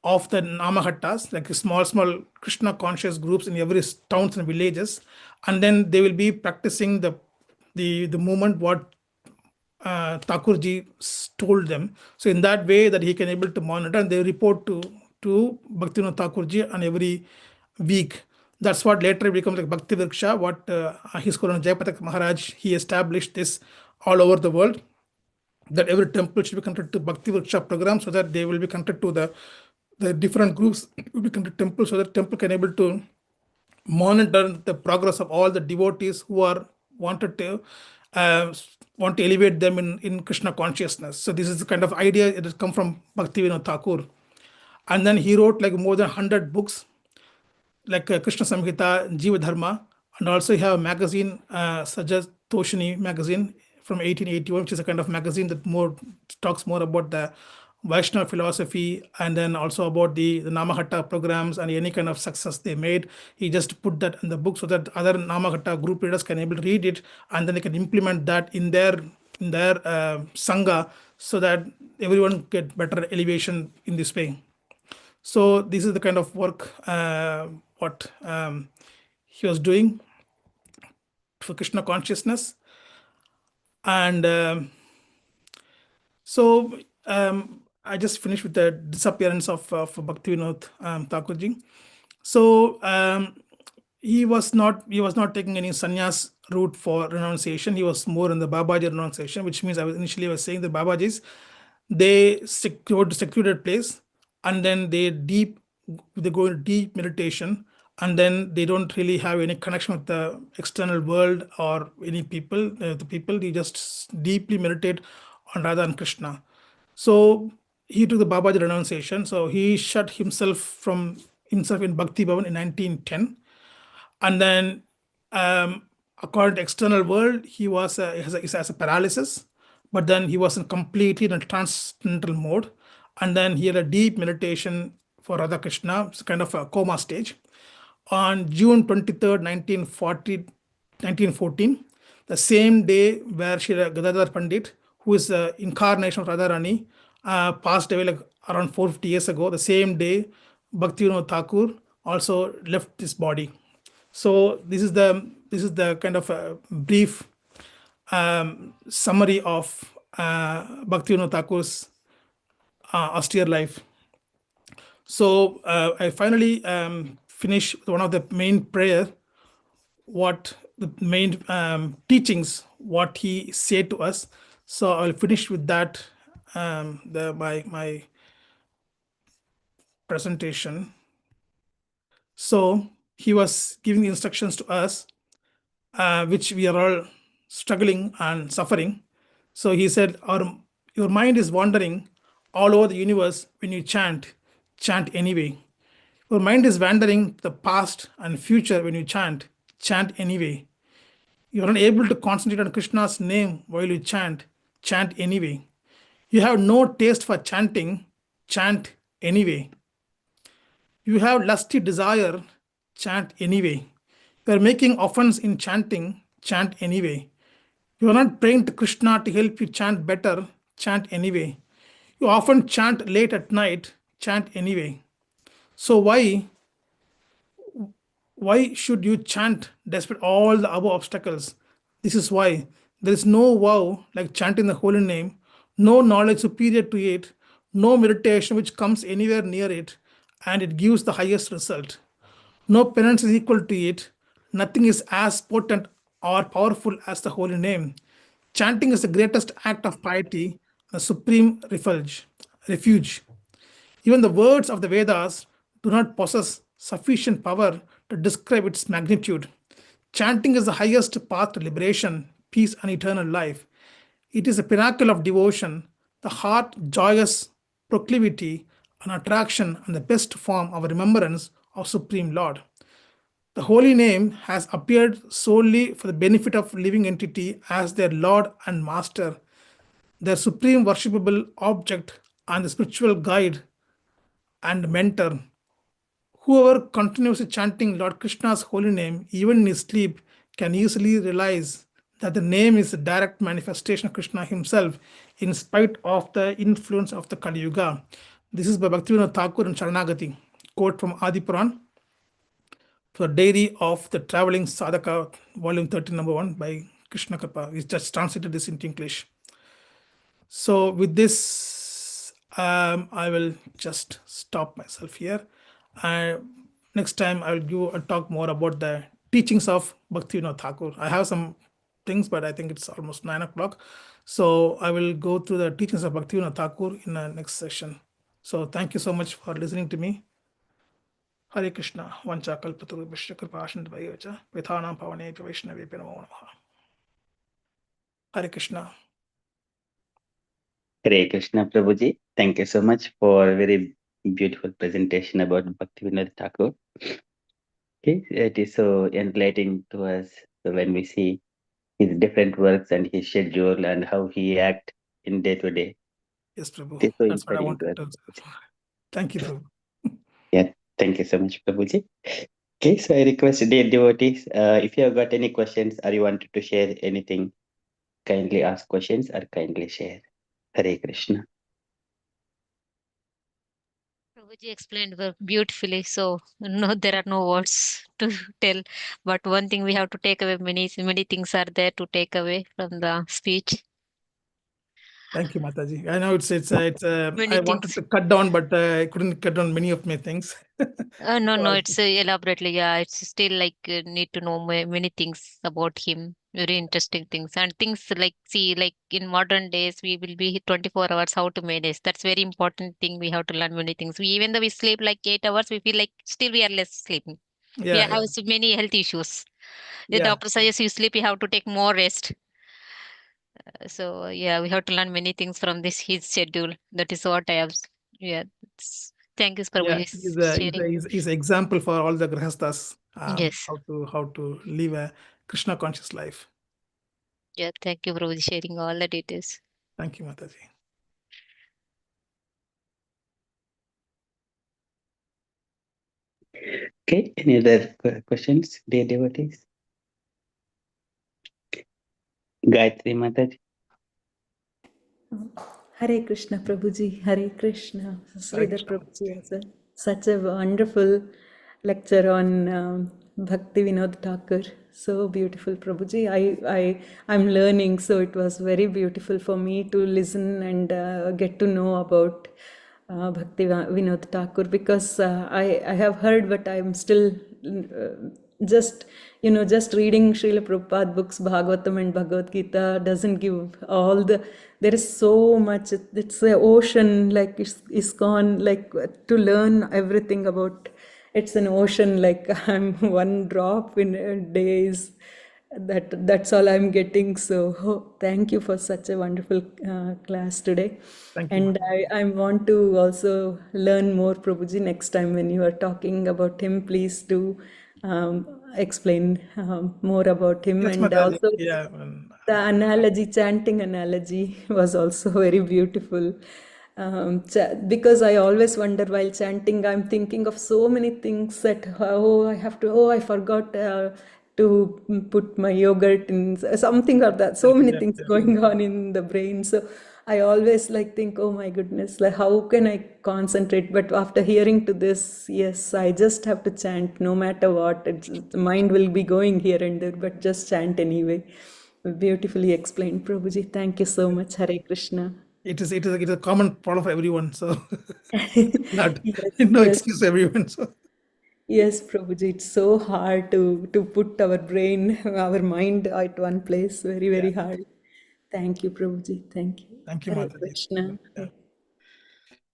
of the Namahattas, like small Krishna conscious groups in every towns and villages, and then they will be practicing the movement what Thakurji told them. So in that way that he can able to monitor, and they report to Bhakti Vinoda Thakurji on every week. That's what later becomes like Bhakti Vriksha, what His Holiness Jayapatak Maharaj, he established this all over the world, that every temple should be connected to Bhakti Vriksha program, so that they will be connected to the different groups will be connected to temple, so that temple can able to monitor the progress of all the devotees who are want to elevate them in Krishna consciousness. So this is the kind of idea it has come from Bhakti Vinoda Thakur. And then he wrote like more than 100 books, like Krishna Samhita, Jiva Dharma, and also he have a magazine, Sajat Toshini magazine from 1881, which is a kind of magazine that talks more about the Vaishnava philosophy, and then also about the Namahatta programs and any kind of success they made. He just put that in the book so that other Namahatta group leaders can able to read it, and then they can implement that in their sangha, so that everyone get better elevation in this way. So this is the kind of work what he was doing for Krishna consciousness. And so I just finished with the disappearance of Bhakti Vinoda Thakurji. So he was not taking any sannyas route for renunciation. He was more in the Babaji renunciation, which means I was saying the Babajis, they go to secluded place, and then they go into deep meditation, and then they don't really have any connection with the external world or any people. The people, they just deeply meditate on Radha and Krishna. So he took the Babaji renunciation. So he shut himself in Bhakti Bhavan in 1910, and then according to external world, he has a paralysis, but then he was completely in a transcendental mode, and then he had a deep meditation for Radha Krishna. It's kind of a coma stage. On June 23rd, 1914, the same day where Shri Gadadhar Pandit, who is the incarnation of Radharani, passed away like around 450 years ago, the same day Bhakti Vinoda Thakur also left this body. So this is the kind of a brief summary of Bhakti Vinoda Thakur's austere life. So I finally finish with one of the main prayer, what the main teachings, what he said to us. So I'll finish with that, my presentation. So he was giving instructions to us, which we are all struggling and suffering. So he said, your mind is wandering all over the universe when you chant anyway. Your mind is wandering the past and future when you chant anyway. You are unable to concentrate on Krishna's name while you chant anyway. You have no taste for chanting, chant anyway. You have lusty desire, chant anyway. You are making offense in chanting, chant anyway. You are not praying to Krishna to help you chant better, chant anyway. You often chant late at night, chant anyway. So why should you chant despite all the above obstacles? This is why there is no vow like chanting the holy name, no knowledge superior to it, no meditation which comes anywhere near it, and it gives the highest result. No penance is equal to it. Nothing is as potent or powerful as the holy name. Chanting is the greatest act of piety, the supreme refuge. Even the words of the Vedas do not possess sufficient power to describe its magnitude. Chanting is the highest path to liberation, peace, and eternal life. It is a pinnacle of devotion, the heart joyous proclivity, an attraction, and the best form of remembrance of Supreme Lord. The holy name has appeared solely for the benefit of living entity as their Lord and Master, their supreme worshipable object, and the spiritual guide and mentor. Whoever continuously chanting Lord Krishna's holy name, even in his sleep, can easily realize that the name is a direct manifestation of Krishna himself, in spite of the influence of the Kali Yuga. This is by Bhakti Vinoda Thakur and Sharanagati. Quote from Adi Puran, for the Diary of the Traveling Sadhaka, volume 13, number 1, by Krishna Kripa. He's just translated this into English. So with this, I will just stop myself here. Next time I'll talk more about the teachings of Bhakti Vinoda Thakur. I have some things, but I think it's almost 9 o'clock. So I will go through the teachings of Bhakti Vinoda Thakur in the next session. So thank you so much for listening to me. Hare Krishna, Vancha Kalpaturu Vishya Kripashan Dvayocha, Vithanam Pavane Vaishnavi Namo Namaha. Hare Krishna. Hare Krishna, Prabhuji. Thank you so much for a very beautiful presentation about Bhakti Vinoda Thakur. Okay, it is so enlightening to us when we see his different works and his schedule and how he act in day to day. Yes, Prabhu. It is so That's what I encouraging to wanted us. to. Thank you, Prabhu. Yeah, thank you so much, Prabhuji. Okay, so I request dear devotees, if you have got any questions or you wanted to share anything, kindly ask questions or kindly share. Hare Krishna. Prabhuji explained beautifully. So no, there are no words to tell. But one thing we have to take away, many things are there to take away from the speech. Thank you, Mataji. I know Many I wanted things. to cut down, but I couldn't cut down many of my things. No, So no, it's elaborately. Yeah, it's still like need to know many things about him. Very interesting things and things like see, like in modern days, we will be 24 hours how to manage. That's very important thing. We have to learn many things. We even though we sleep like 8 hours, we feel like still we are less sleeping. We yeah, have so many health issues. The yeah, doctor suggests you sleep, you have to take more rest. So yeah, we have to learn many things from this his schedule. That is what I have. Yeah, thank you, yeah. Prabhuji, sharing. He's an example for all the grahasthas, Yes. how to live a Krishna conscious life. Yeah, thank you, Prabhuji, sharing all the details. Thank you, Mataji. Okay, any other questions, dear devotees? Gayatri Mataji. Hare Krishna Prabhuji, Hare Krishna. Hare Sridhar Krishna, Prabhuji Mataji. has such a wonderful lecture on Bhakti Vinoda Thakur. So beautiful, Prabhuji. I'm learning, so it was very beautiful for me to listen and get to know about Bhakti Vinoda Thakur because I have heard, but I'm still just just reading Srila Prabhupada books, Bhagavatam and Bhagavad Gita doesn't give all the. There is so much. It's an ocean, like it's gone. Like to learn everything about. It's an ocean. Like I'm one drop in a days. That's all I'm getting. So thank you for such a wonderful class today. Thank you, And Mataji. I want to also learn more, Prabhuji. Next time when you are talking about him, please do explain more about him. Yes, And Mataji. also Yeah, the analogy, chanting analogy was also very beautiful. Because I always wonder while chanting, I'm thinking of so many things that, I forgot to put my yogurt in something or that. So many yeah, things yeah. going on in the brain. So I always like think, oh my goodness, like how can I concentrate? But after hearing to this, yes, I just have to chant no matter what. The mind will be going here and there, but just chant anyway. Beautifully explained, Prabhuji. Thank you so much. Hare Krishna. It is a common problem for everyone. So not Yes, no yes, excuse for everyone. So yes, Prabhuji. It's so hard to put our brain, our mind at one place. Very, yeah, very hard. Thank you, Prabhuji. Thank you. thank you, Hare Mataji. Krishna. Yeah.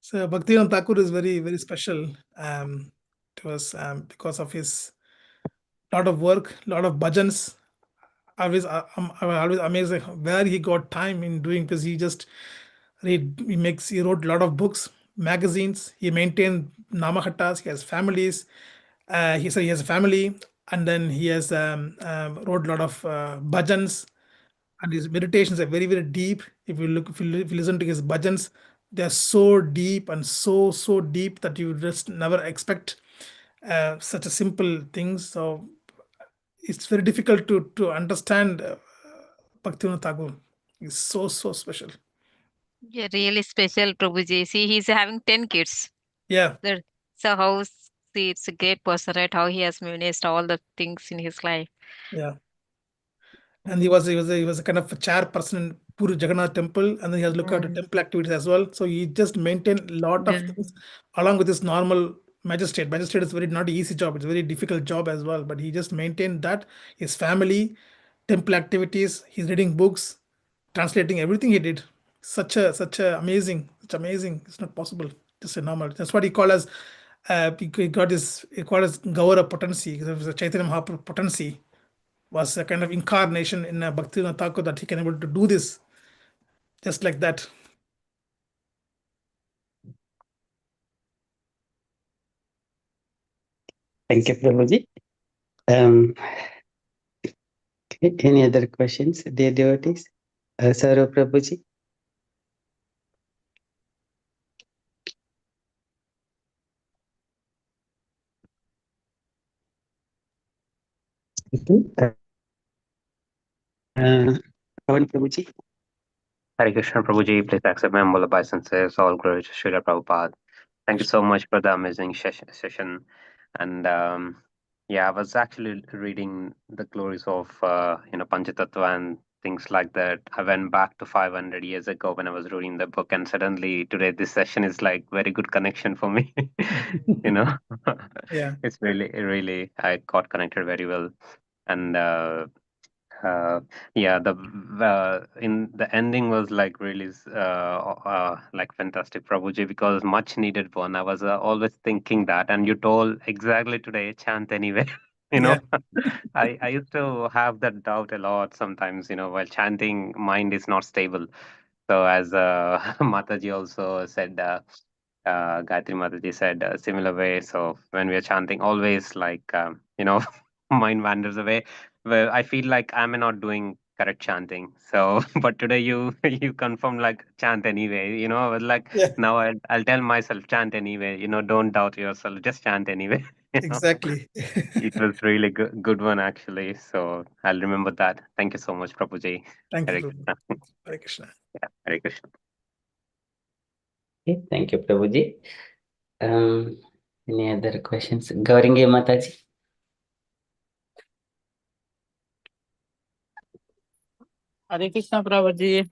So Bhaktivinoda Thakur is very, very special to us because of his lot of work, lot of bhajans. I'm always amazed at where he got time in doing this. He wrote a lot of books, magazines. He maintained namahattas. He has families. He has a family, and then he has wrote a lot of bhajans, and his meditations are very, very deep. If you listen to his bhajans, they are so deep and so deep that you just never expect such a simple things. So it's very difficult to understand Bhaktivinoda Thakur. Is so special. Yeah, really special, Prabhuji. See, he's having 10 kids. Yeah, There- So how see, it's a great person, right? How he has managed all the things in his life. yeah. And he was a kind of a chairperson in Puri Jagannath temple, and then he has looked after temple activities as well. So he just maintained a lot of Yeah. things along with his normal magistrate. Magistrate is very not an easy job; it's a very difficult job as well. But he just maintained that his family, temple activities, he's reading books, translating everything he did. Such amazing. It's not possible. Just a normal. That's what he called as. He called as Gaura potency. It was a Chaitanya Mahaprabhu potency was a kind of incarnation in Bhaktivinoda Thakur that he can able to do this just like that. Thank you, Prabhuji. Um, okay, any other questions, dear devotees? Saru Prabhuji? Okay. Pawan Prabhuji. Hare Krishna Prabhuji, please accept my humble obeisances. All glory to Srila Prabhupada. Thank you so much for the amazing session. And yeah, I was actually reading the glories of Panchatattva and things like that. I went back to 500 years ago when I was reading the book, and suddenly today this session is like very good connection for me. you know, Yeah. it's really I got connected very well, and uh, yeah, the in the ending was like really like fantastic, Prabhuji, because much needed one. I was always thinking that, and you told exactly today, chant anyway. you Yeah. know, I used to have that doubt a lot sometimes. While chanting, mind is not stable. So as Mataji also said, Gayatri Mataji said similar way. So when we are chanting, always like mind wanders away. Well, I feel like I'm not doing correct chanting. So, but today you confirm like chant anyway. I was like Yeah. now I'll tell myself chant anyway. Don't doubt yourself. Just chant anyway. Exactly. It was really good one actually. So I'll remember that. Thank you so much, Prabhuji. Thank you, Hare Prabhu. Krishna. Hare Krishna. Yeah, Hare Krishna. Okay, thank you, Prabhuji. Any other questions? Gauringi Mataji. Hare Krishna Prabhuji.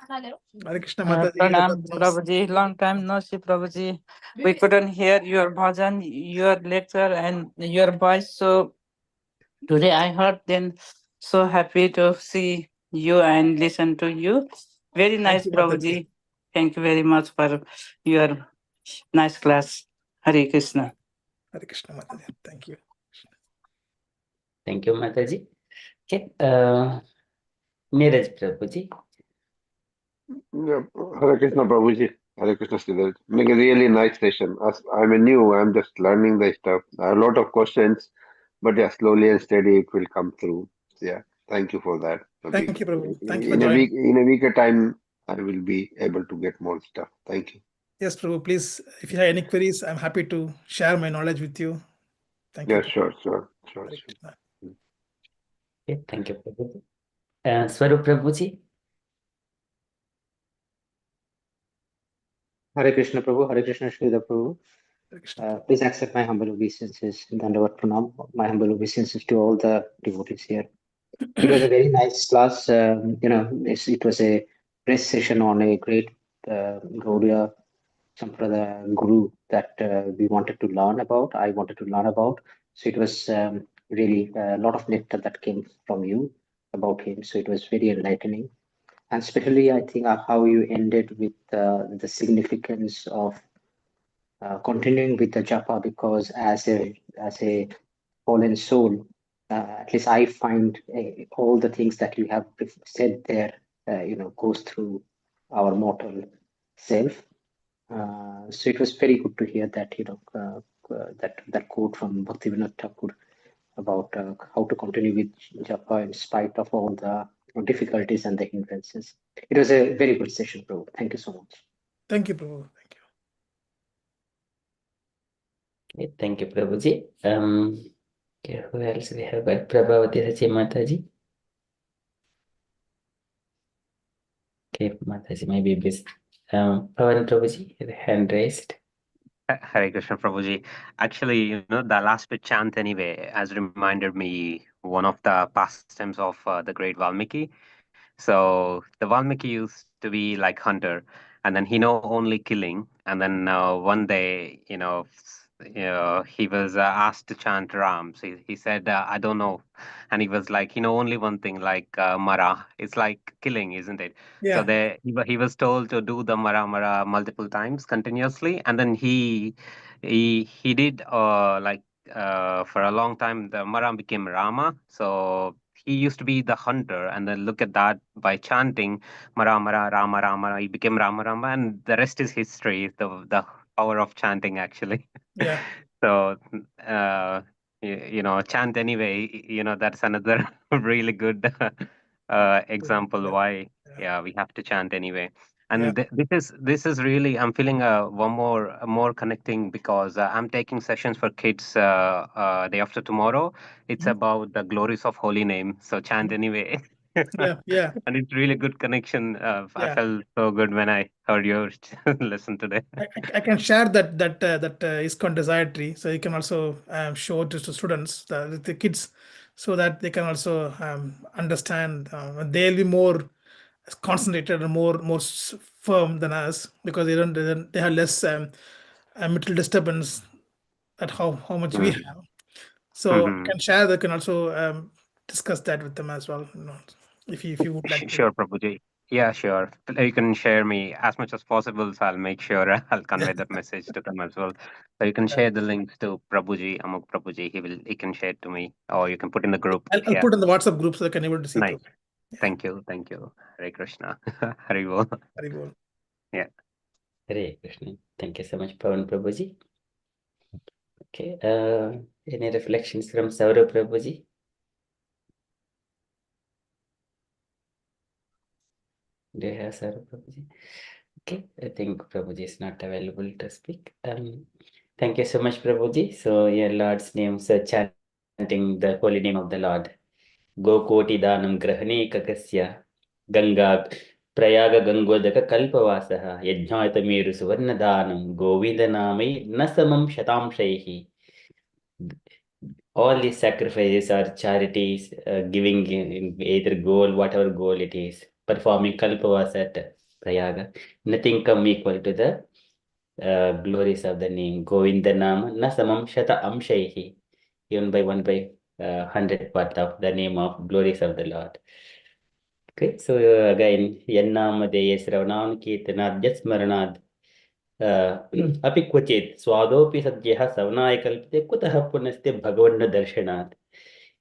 Hare Krishna Mataji. Pranam Prabhuji. Long time no see Prabhuji. We couldn't hear your bhajan, your lecture and your voice. So today I heard, then so happy to see you and listen to you. Very nice you, Mataji. Prabhuji. Thank you very much for your nice class. Hare Krishna. Hare Krishna Mataji. Thank you. Thank you, Mataji. Okay, Neeraj Prabhuji. Yeah, Hare Krishna Prabhuji, Hare Krishna Sridhar. Make a really nice session. As I'm a new, I'm just learning the stuff. I have a lot of questions, but yeah, slowly and steady it will come through. Yeah, thank you for that. Thank you, Prabhu. Thank you for In a joining. in a week time, I will be able to get more stuff. Thank you. Yes, Prabhu. Please, if you have any queries, I'm happy to share my knowledge with you. Thank you. Yeah, sure. Hare Sure. Krishna. Okay, thank you, Prabhuji. Swarup Prabhuji. Hare Krishna Prabhu, Hare Krishna Sridhar Prabhu. Hare Krishna, Prabhu. Please accept my humble obeisances. Dandavat Pranam. My humble obeisances to all the devotees here. It was a very nice class. It was a press session on a great Gaudiya Sampradaya Guru that we wanted to learn about. I wanted to learn about. So it was really a lot of nectar that came from you about him. So it was very enlightening. And especially, I think how you ended with the significance of continuing with the japa, because as a fallen soul, at least I find all the things that you have said there, goes through our mortal self. So it was very good to hear that, that quote from Bhakti Vinoda Thakur about how to continue with japa in spite of all the difficulties and the hindrances. It was a very good session, bro. Thank you so much. Thank you, Prabhu. Thank you. Okay, thank you, Prabhuji. Okay, who else we have got? Prabhavati Sachi Mataji. Okay, Mataji may be busy. Pawan Prabhuji, the hand raised. Hare Krishna Prabhuji. Actually, the last bit chant anyway has reminded me one of the pastimes of the great Valmiki. So the Valmiki used to be like hunter, and then he know only killing. And then one day, he was asked to chant Ram. So he said, "I don't know," and he was like, only one thing, like Mara. It's like killing, isn't it? So Yeah. he was told to do the Mara Mara multiple times continuously, and then he did like for a long time the Mara became Rama. So he used to be the hunter, and then look at that, by chanting Mara Mara Rama Rama, he became Rama Rama, and the rest is history. The power of chanting actually. Yeah. So chant anyway. That's another really good example Yeah. why Yeah. we have to chant anyway. And this is really, I'm feeling one more connecting, because I'm taking sessions for kids day after tomorrow. It's about the glories of holy name. So chant anyway. Yeah. And it's really good connection. I Yeah. felt so good when I heard your lesson today. I can share that ISKCON desire tree, so you can also show it to students, the kids, so that they can also understand. They'll be more concentrated and more firm than us, because they have less mental disturbance at how much we Mm. have. So you Mhm. can share. They can also discuss that with them as well. If you would like to. Sure, Prabhuji. Yeah, sure. You can share me as much as possible, so I'll make sure I'll convey that message to them as well. So you can share the links to Prabhuji, Amuk Prabhuji. He can share it to me, or you can put in the group. I'll Yeah, put in the WhatsApp group so they can able to see. nice. Yeah. Thank you, Hare Krishna, Hari Bol. Very good. Yeah. Hare Krishna. Thank you so much, Pawan Prabhuji. Okay. Any reflections from Saurav Prabhuji? Do you have Saurav Prabhuji? Okay, I think Prabhuji is not available to speak. Thank you so much, Prabhuji. So your Lord's name, chanting the holy name of the Lord. Gokoti Danam Grahane Kakasya Ganga Prayaga Gangodaka Kalpavasaha Yajnata Miru Suvarna Danam Govinda Nami Nasamam Shatam Shaihi. All these sacrifices are charities, giving in either goal, whatever goal it is, performing Kalpavas at Prayaga. Nothing come equal to the glories of the name Govinda Nama Nasamam Shata Amshaihi, even by 1/100 part of the name of glories of the Lord. Okay, so again, Yannamadeya Sravanam Kirtanad Jasmaranad अपि क्वचित् स्वादोऽपि सद्यः सवनाय कल्पते कुतः पुनस्ते भगवन् दर्शनात्.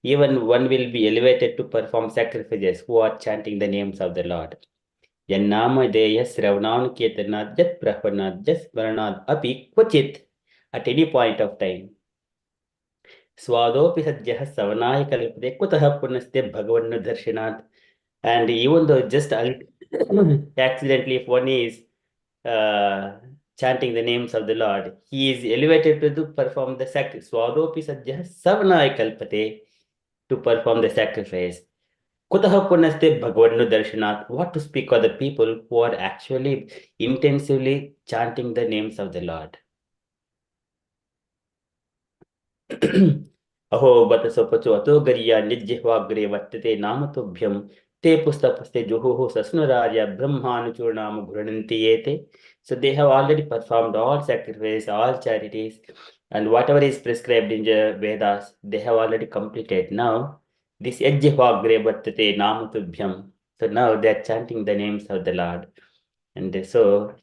Even one will be elevated to perform sacrifices who are chanting the names of the Lord. Yannamadeya Sravanam Kirtanad Jat Pravanad Jasmaranad api क्वचित्, at any point of time. Swadopi sadyah savanaya kalpate kutah punaste bhagavan darshanat. And even though just accidentally, if one is chanting the names of the Lord, he is elevated to perform the sacrifice. Swadopi sadyah savanaya kalpate, to perform the sacrifice. Kutaha punaste bhagavan darshanat. What to speak of the people who are actually intensively chanting the names of the Lord. अहो बत सपचो अतो गरिया निज्जिह्वाग्रे वर्तते नाम तुभ्यं te pustapαστε juhuhu sasnurarya brahmanuchurnam ghurnanti ete. So they have already performed all sacrifices, all charities, and whatever is prescribed in the Vedas, they have already completed. Now, this yajjihvagre vartate namu tubhyam. So now they are chanting the names of the Lord. And so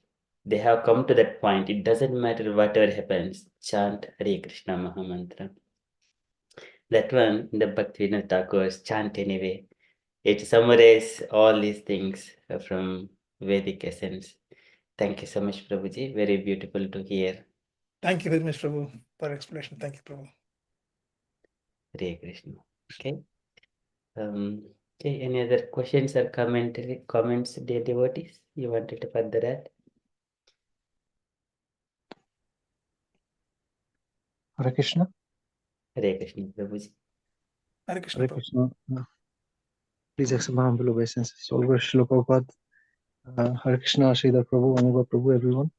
they have come to that point. It doesn't matter whatever happens, chant Hare Krishna Mahamantra. That one, the Bhakti Vinoda Thakur's chant anyway. It summarizes all these things from Vedic essence. Thank you so much, Prabhuji. Very beautiful to hear. Thank you very much, Prabhu, for explanation. Thank you, Prabhu. Hare Krishna. Okay. Okay. Any other questions or comments, dear devotees? You wanted to further add? Hare Krishna. Hare Krishna, Prabhuji. Hare Krishna, Hare Prabhu. Krishna. Please accept my humble obeisances. All worship Srila Prabhupada. Hare Krishna, Sridhar Prabhu, Anuga Prabhu, everyone.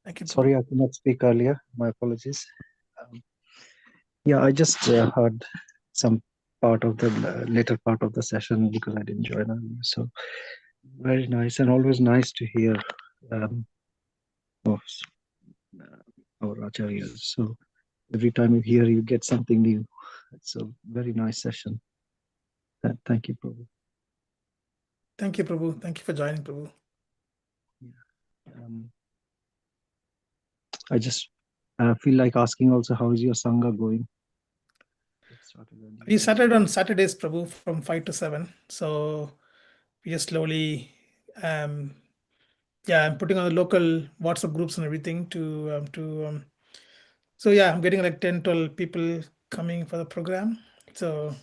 Thank you, Prabhu. Sorry I could not speak earlier. My apologies. Yeah, I just heard some part of the later part of the session because I didn't join earlier. So very nice, and always nice to hear of our acharyas. So every time you hear, you get something new. It's a very nice session. Thank you, Prabhu. Thank you, Prabhu. Thank you for joining, Prabhu. I just feel like asking also, how is your Sangha going? We started on Saturdays, Prabhu, from 5 to 7. So we just slowly, I'm putting on the local WhatsApp groups and everything so yeah, I'm getting like 10, 12 people coming for the program. So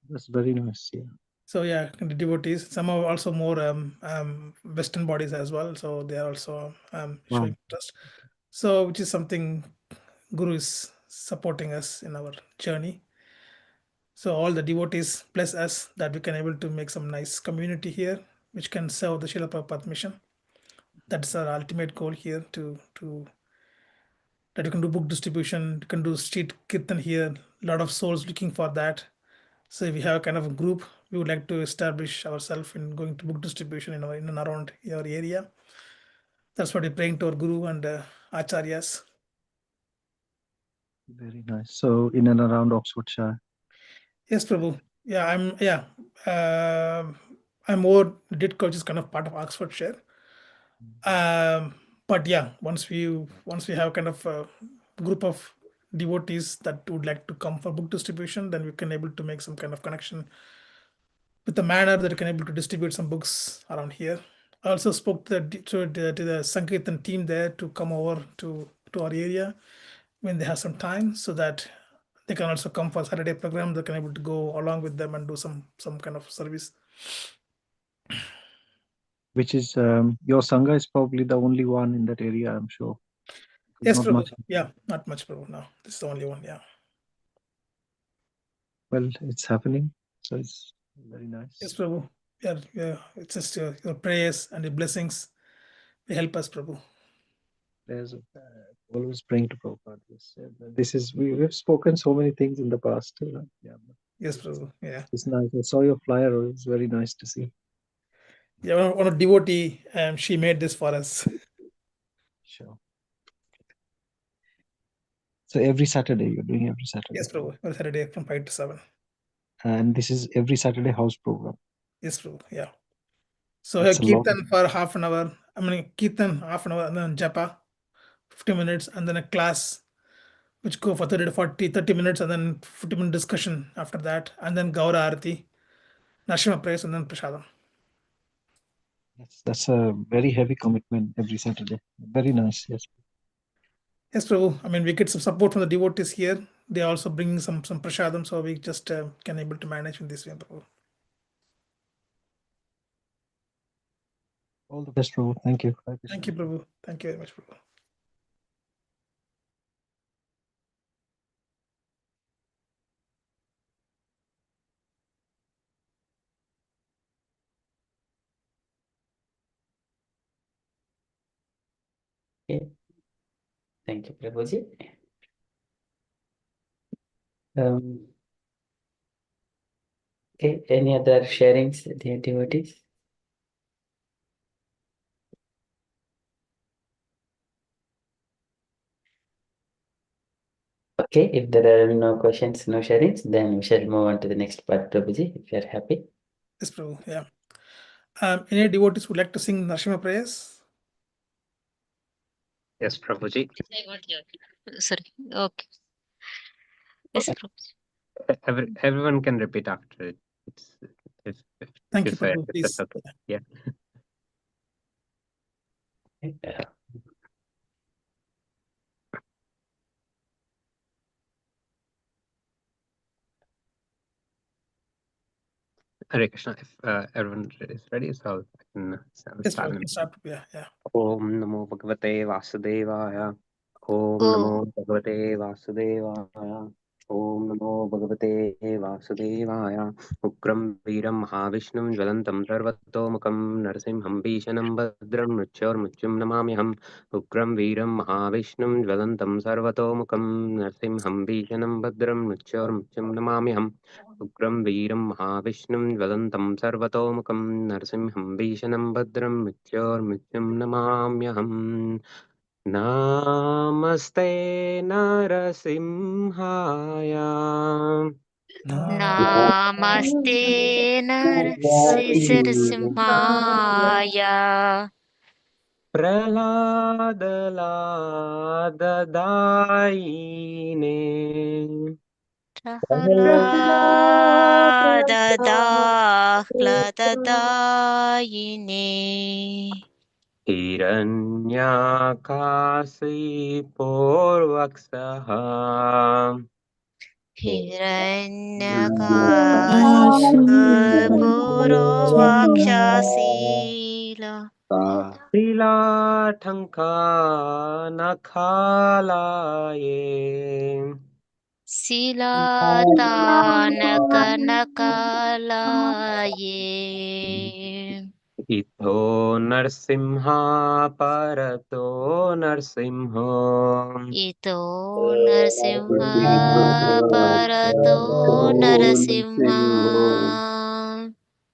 that's very nice. Yeah. So yeah, the devotees. Some are also more Western bodies as well. So they are also showing interest. So which is something Guru is supporting us in our journey. So all the devotees bless us that we can able to make some nice community here, which can serve the Srila Prabhupada mission. That's our ultimate goal here to that you can do book distribution, you can do street kirtan here. A lot of souls looking for that. So if we have a kind of a group, we would like to establish ourselves in going to book distribution in and around your area. That's what we're praying to our Guru and Acharyas. Very nice. So in and around Oxfordshire. Yes, Prabhu. I'm more Ditko, which is kind of part of Oxfordshire. But yeah, once we have kind of a group of devotees that would like to come for book distribution, then we can able to make some kind of connection with the manner that we can able to distribute some books around here. I also spoke to the Sankirtan team there to come over to our area when they have some time, so that they can also come for Saturday program. They can able to go along with them and do some kind of service. Which is your Sangha is probably the only one in that area, I'm sure. Yes, Not Prabhu. much. Yeah, not much, Prabhu. No, this is the only one. Yeah. Well, it's happening, so it's very nice. Yes, Prabhu. Yeah. It's just your prayers and your blessings. They help us, Prabhu. There's always praying to Prabhupada. This is we've spoken so many things in the past. Yeah. Yes, Prabhu. Yeah. It's nice. I saw your flyer. It was very nice to see. Yeah, one of devotee, she made this for us. Sure. So every Saturday you're doing every Saturday. Yes, Prabhu. Every Saturday from 5 to 7. And this is every Saturday house program. Yes, Prabhu. Yeah. So That's here a lot. kirtan for half an hour. Kirtan half an hour, and then japa 50 minutes, and then a class which go for 30 to 30 minutes, and then 50-minute discussion after that, and then Gaura Arati, Nashima prayers, and then Prasadam. That's a very heavy commitment every Saturday. Very nice. Yes. Yes, Prabhu. We get some support from the devotees here. They are also bringing some prasadam, so we just can able to manage in this way, Prabhu. All the best, Prabhu. Thank you. Thank you, Prabhu. Thank you very much, Prabhu. Okay. Thank you, Prabhuji. Okay, any other sharings, dear devotees? Okay, if there are no questions, no sharings, then we shall move on to the next part, Prabhuji, if you are happy. Yes, Prabhu. Yeah. Any devotees would like to sing Narasimha prayers? Yes, Prabhuji. Sorry. Okay. Yes, Prabhuji. Everyone can repeat after it. If Thank you you, say Prabhu. if Please. that's okay. Yeah. Hare Krishna. If everyone is ready, so I can Yes, start. Prabhu. Start. Yeah. Om Namo Bhagavate Vasudevaya. Om Namo Bhagavate Vasudevaya. Om Namo Bhagavate Vasudevaya. Ukram Veeram Mahavishnum Jvalantam Sarvatomukam Narsimham Bhishanam Bhadram Mrityur Namamyaham. Ukram Veeram Mahavishnum Jvalantam Sarvatomukam Narsimham Bhishanam Bhadram Mrityur Namamyaham. Ukram Veeram Mahavishnum Jvalantam Sarvatomukam Narsimham Bhishanam Bhadram Mrityur Namamyaham. Namaste Narasimhaya. Namaste Narasimhaya. Praladadayine. Praladadahladadayine. Hiranyakasi Purvaksaha. Hiranyakaspurovakshaशीला Tilatanka nakhalaye. Silatanakanakalye Ito narsimha parato narsimho. Ito Narasimha Parato Narasimha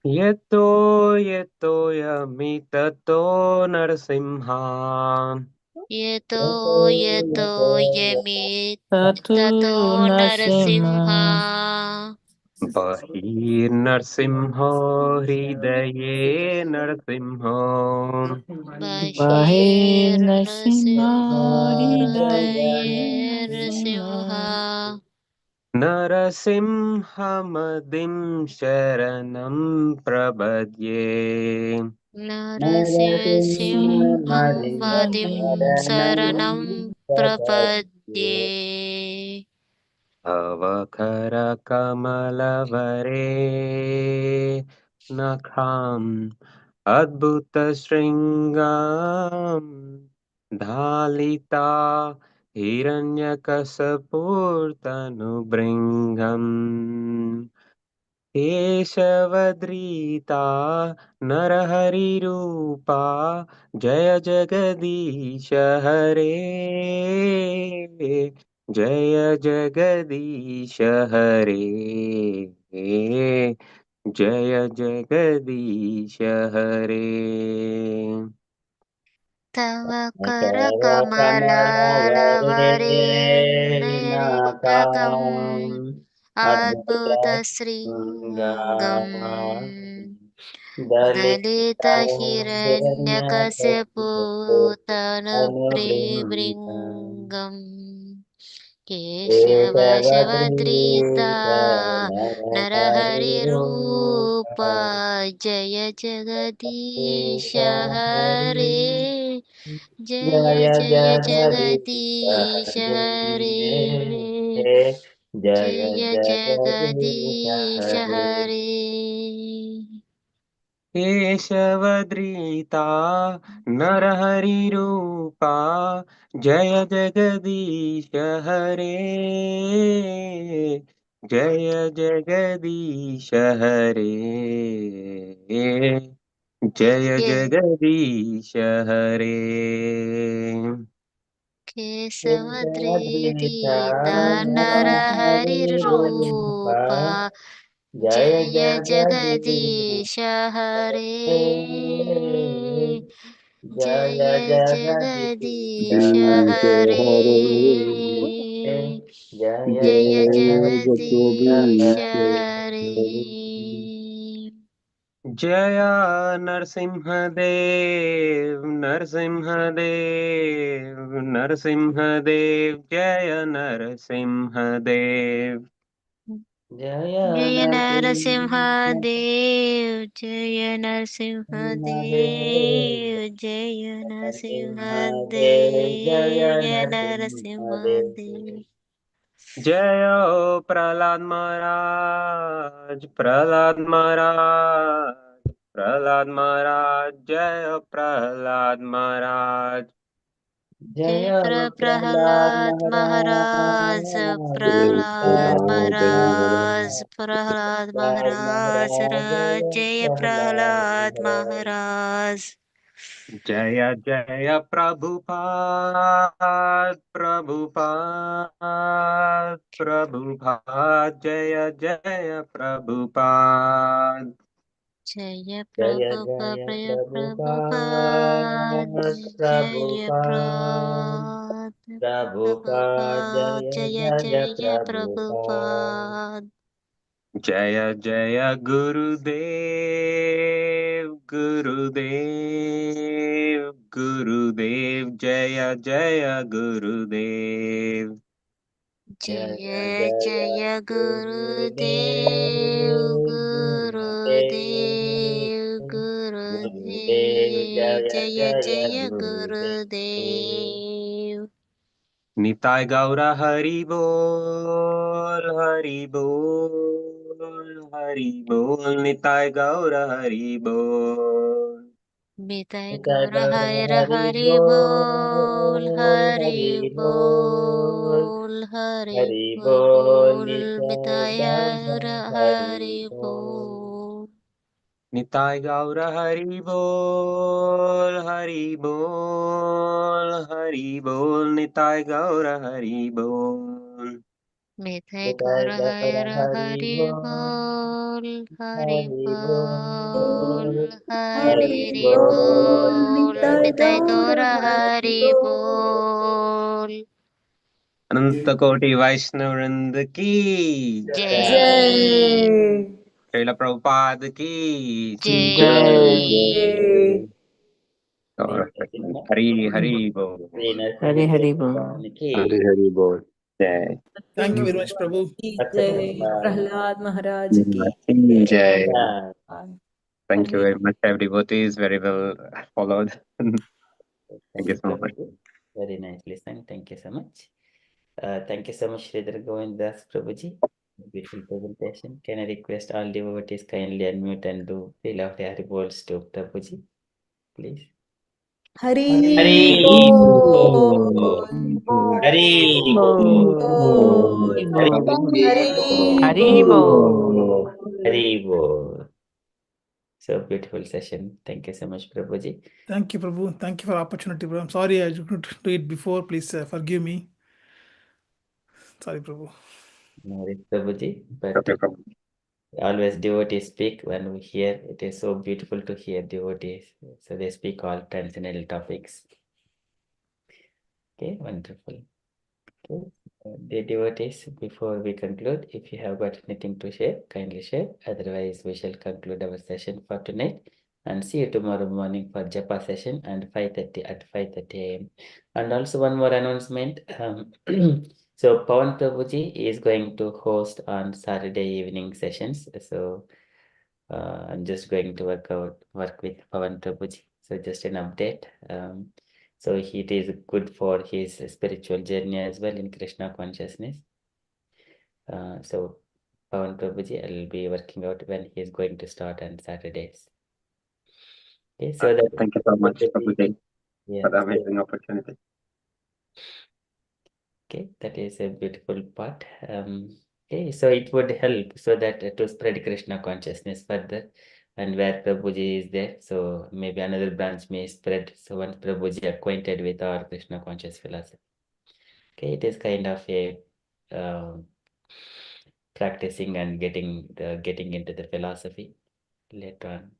Yeto yeto yamitato narsimha. Yeto Yeto Yemi Tatu Tato Narasimha Narasimha Bahir narsimho hridaye narsimho. Bahe Bashir Narasimha Narasimha Hridaye Narasimha Narasimhamadim sharanam prabhadye. Narasimhamadim Saranam Prapadye Avakara kamalavare nakham adbhuta shringam dhalita hiranyakasapurtanu bringam केशवद्रीता नरहरिरूपा जय जगदीश हरे जय जगदीश हरे जय जगदीश हरे Tava Karakamalavaravarindakam Adbhuta Sringam Dalita Hiranyakasipu Tanubringam Keshava Shavadrita Narahari Rupa Jaya Jagadisha Hare Jaya Jaya Jagadisha Hare Jaya Jagadisha Hare केशवद्रीता नरहरिरूपा जय जगदीश हरे जय जगदीश हरे जय जगदीश हरे Kesavadridita Naraharirupa Jaya Jagadisha Hare Jaya Jagadisha Hare Jaya Jagadisha Hare Jaya Narasimhadeva Narasimhadeva Narasimhadeva जय Narasimhadeva Jaya Narasimha Dev, Jaya Narasimha Dev, Jaya Narasimha Dev, Jaya Narasimha Dev. जय प्रहलाद महाराज प्रहलाद महाराज प्रहलाद महाराज जय प्रहलाद महाराज जय Prahlad Maharaj, Prahlad Maharaj, Prahlad Maharaj, Jaya Prahlad Maharaj. जय जय प्रभुपाद प्रभुपाद प्रभुपाद जय जय Prabhupada Jaya Prabhupada, Jaya Prabhupada, Jaya Prabhupada, Jaya Jaya Prabhupada. जय जय गुरुदेव गुरुदेव गुरुदेव जय जय गुरुदेव Jaya Jaya Gurudev, Gurudev, Gurudev, Jaya Jaya Gurudev. Nitai Gaura Hari Bol, Hari Bol, Hari Bol, Nitai Gaura Hari Bol. Nitai Nitai Gaura Gaura Hari Hari Hari Bol, Bol, Hari Hari Bol, Bol, Hari Hari Bol, Bol, Nitai Nitai Gaura Gaura Hari Hari Bol. Bol. Nitai Gaura Hari Bol, Hari Bol, Hari Bol, Nitai Gaura Hari Bol. Nitai Nitai Gaura Gaura Hari Hari Hari Bol, Bol, Hari Hari Bol, Bol, Hari Hari Bol, Bol, Bol. Nitai Nitai Gaura Gaura Hari Hari Bol. Bol. Ananta Koti Vaishnavrinda ki Jai. Jai. Srila Prabhupada ki Jai, Jai. Jai. Jai. Hari Hari Bol. Hari Hari Bol. Hari Hari Bol. Jai. Thank you very much, Prabhu. की जय प्रहलाद महाराज की Jai. Yeah. Thank you Hare very much, everybody. Is very well followed. Thank you so much. Very nicely sung. Thank you so much. Thank you so much, Sridhara Govinda Das Prabhuji. Beautiful presentation. Can I request all devotees kindly unmute and do feel of the Hari Bols to Prabhuji, please? Hari Hari बोल Bol. Hari Bol. बोल Hari Hari Bol. Bol. Hari Bol. So beautiful session. Thank you so much, Prabhuji. Thank you, Prabhu. Thank you for opportunity, Prabhu. I'm sorry I couldn't do it before. Please forgive me. Sorry, Prabhu. No worries, Prabhuji. But Okay, Prabhu. always devotees speak when we hear. It is so beautiful to hear devotees. So they speak all transcendental topics. Okay, wonderful. Okay, dear devotees, before we conclude, if you have got anything to share, kindly share. Otherwise, we shall conclude our session for tonight and see you tomorrow morning for Japa session and 5:30 at 5:30 a.m. And also one more announcement. So Pawan Prabhuji is going to host on Saturday evening sessions. So I'm just going to work with Pawan Prabhuji. So just an update. So it is good for his spiritual journey as well in Krishna consciousness. So Pawan Prabhuji, I will be working out when he is going to start on Saturdays. Okay, so that Thank you so much, Prabhuji, yeah, for the amazing opportunity. okay, that is a beautiful part. Okay, so it would help so that to spread Krishna consciousness further, and where Prabhuji is there, so maybe another branch may spread. So once Prabhuji acquainted with our Krishna conscious philosophy, okay, it is kind of a practicing and getting into the philosophy later on.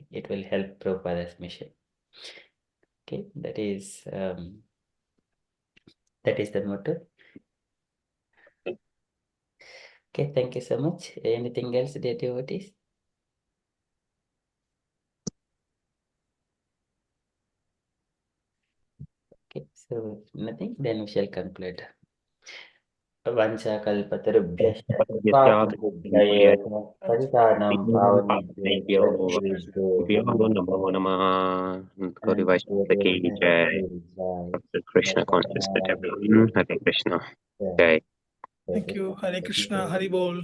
It will help Prabhupada's mission. Okay, that is the motto. Okay, thank you so much. Anything else, dear devotees? Okay, so if nothing, then we shall conclude. Vanchakalpatarubhyascha कृपासिन्धुभ्यः पतितानां पावनेभ्यो Namo Namah. Koti Vaishnava ki Jai. Krishna conscious to everyone. Hare Krishna. Jai. Thank you. Hare Krishna. Hari Bol.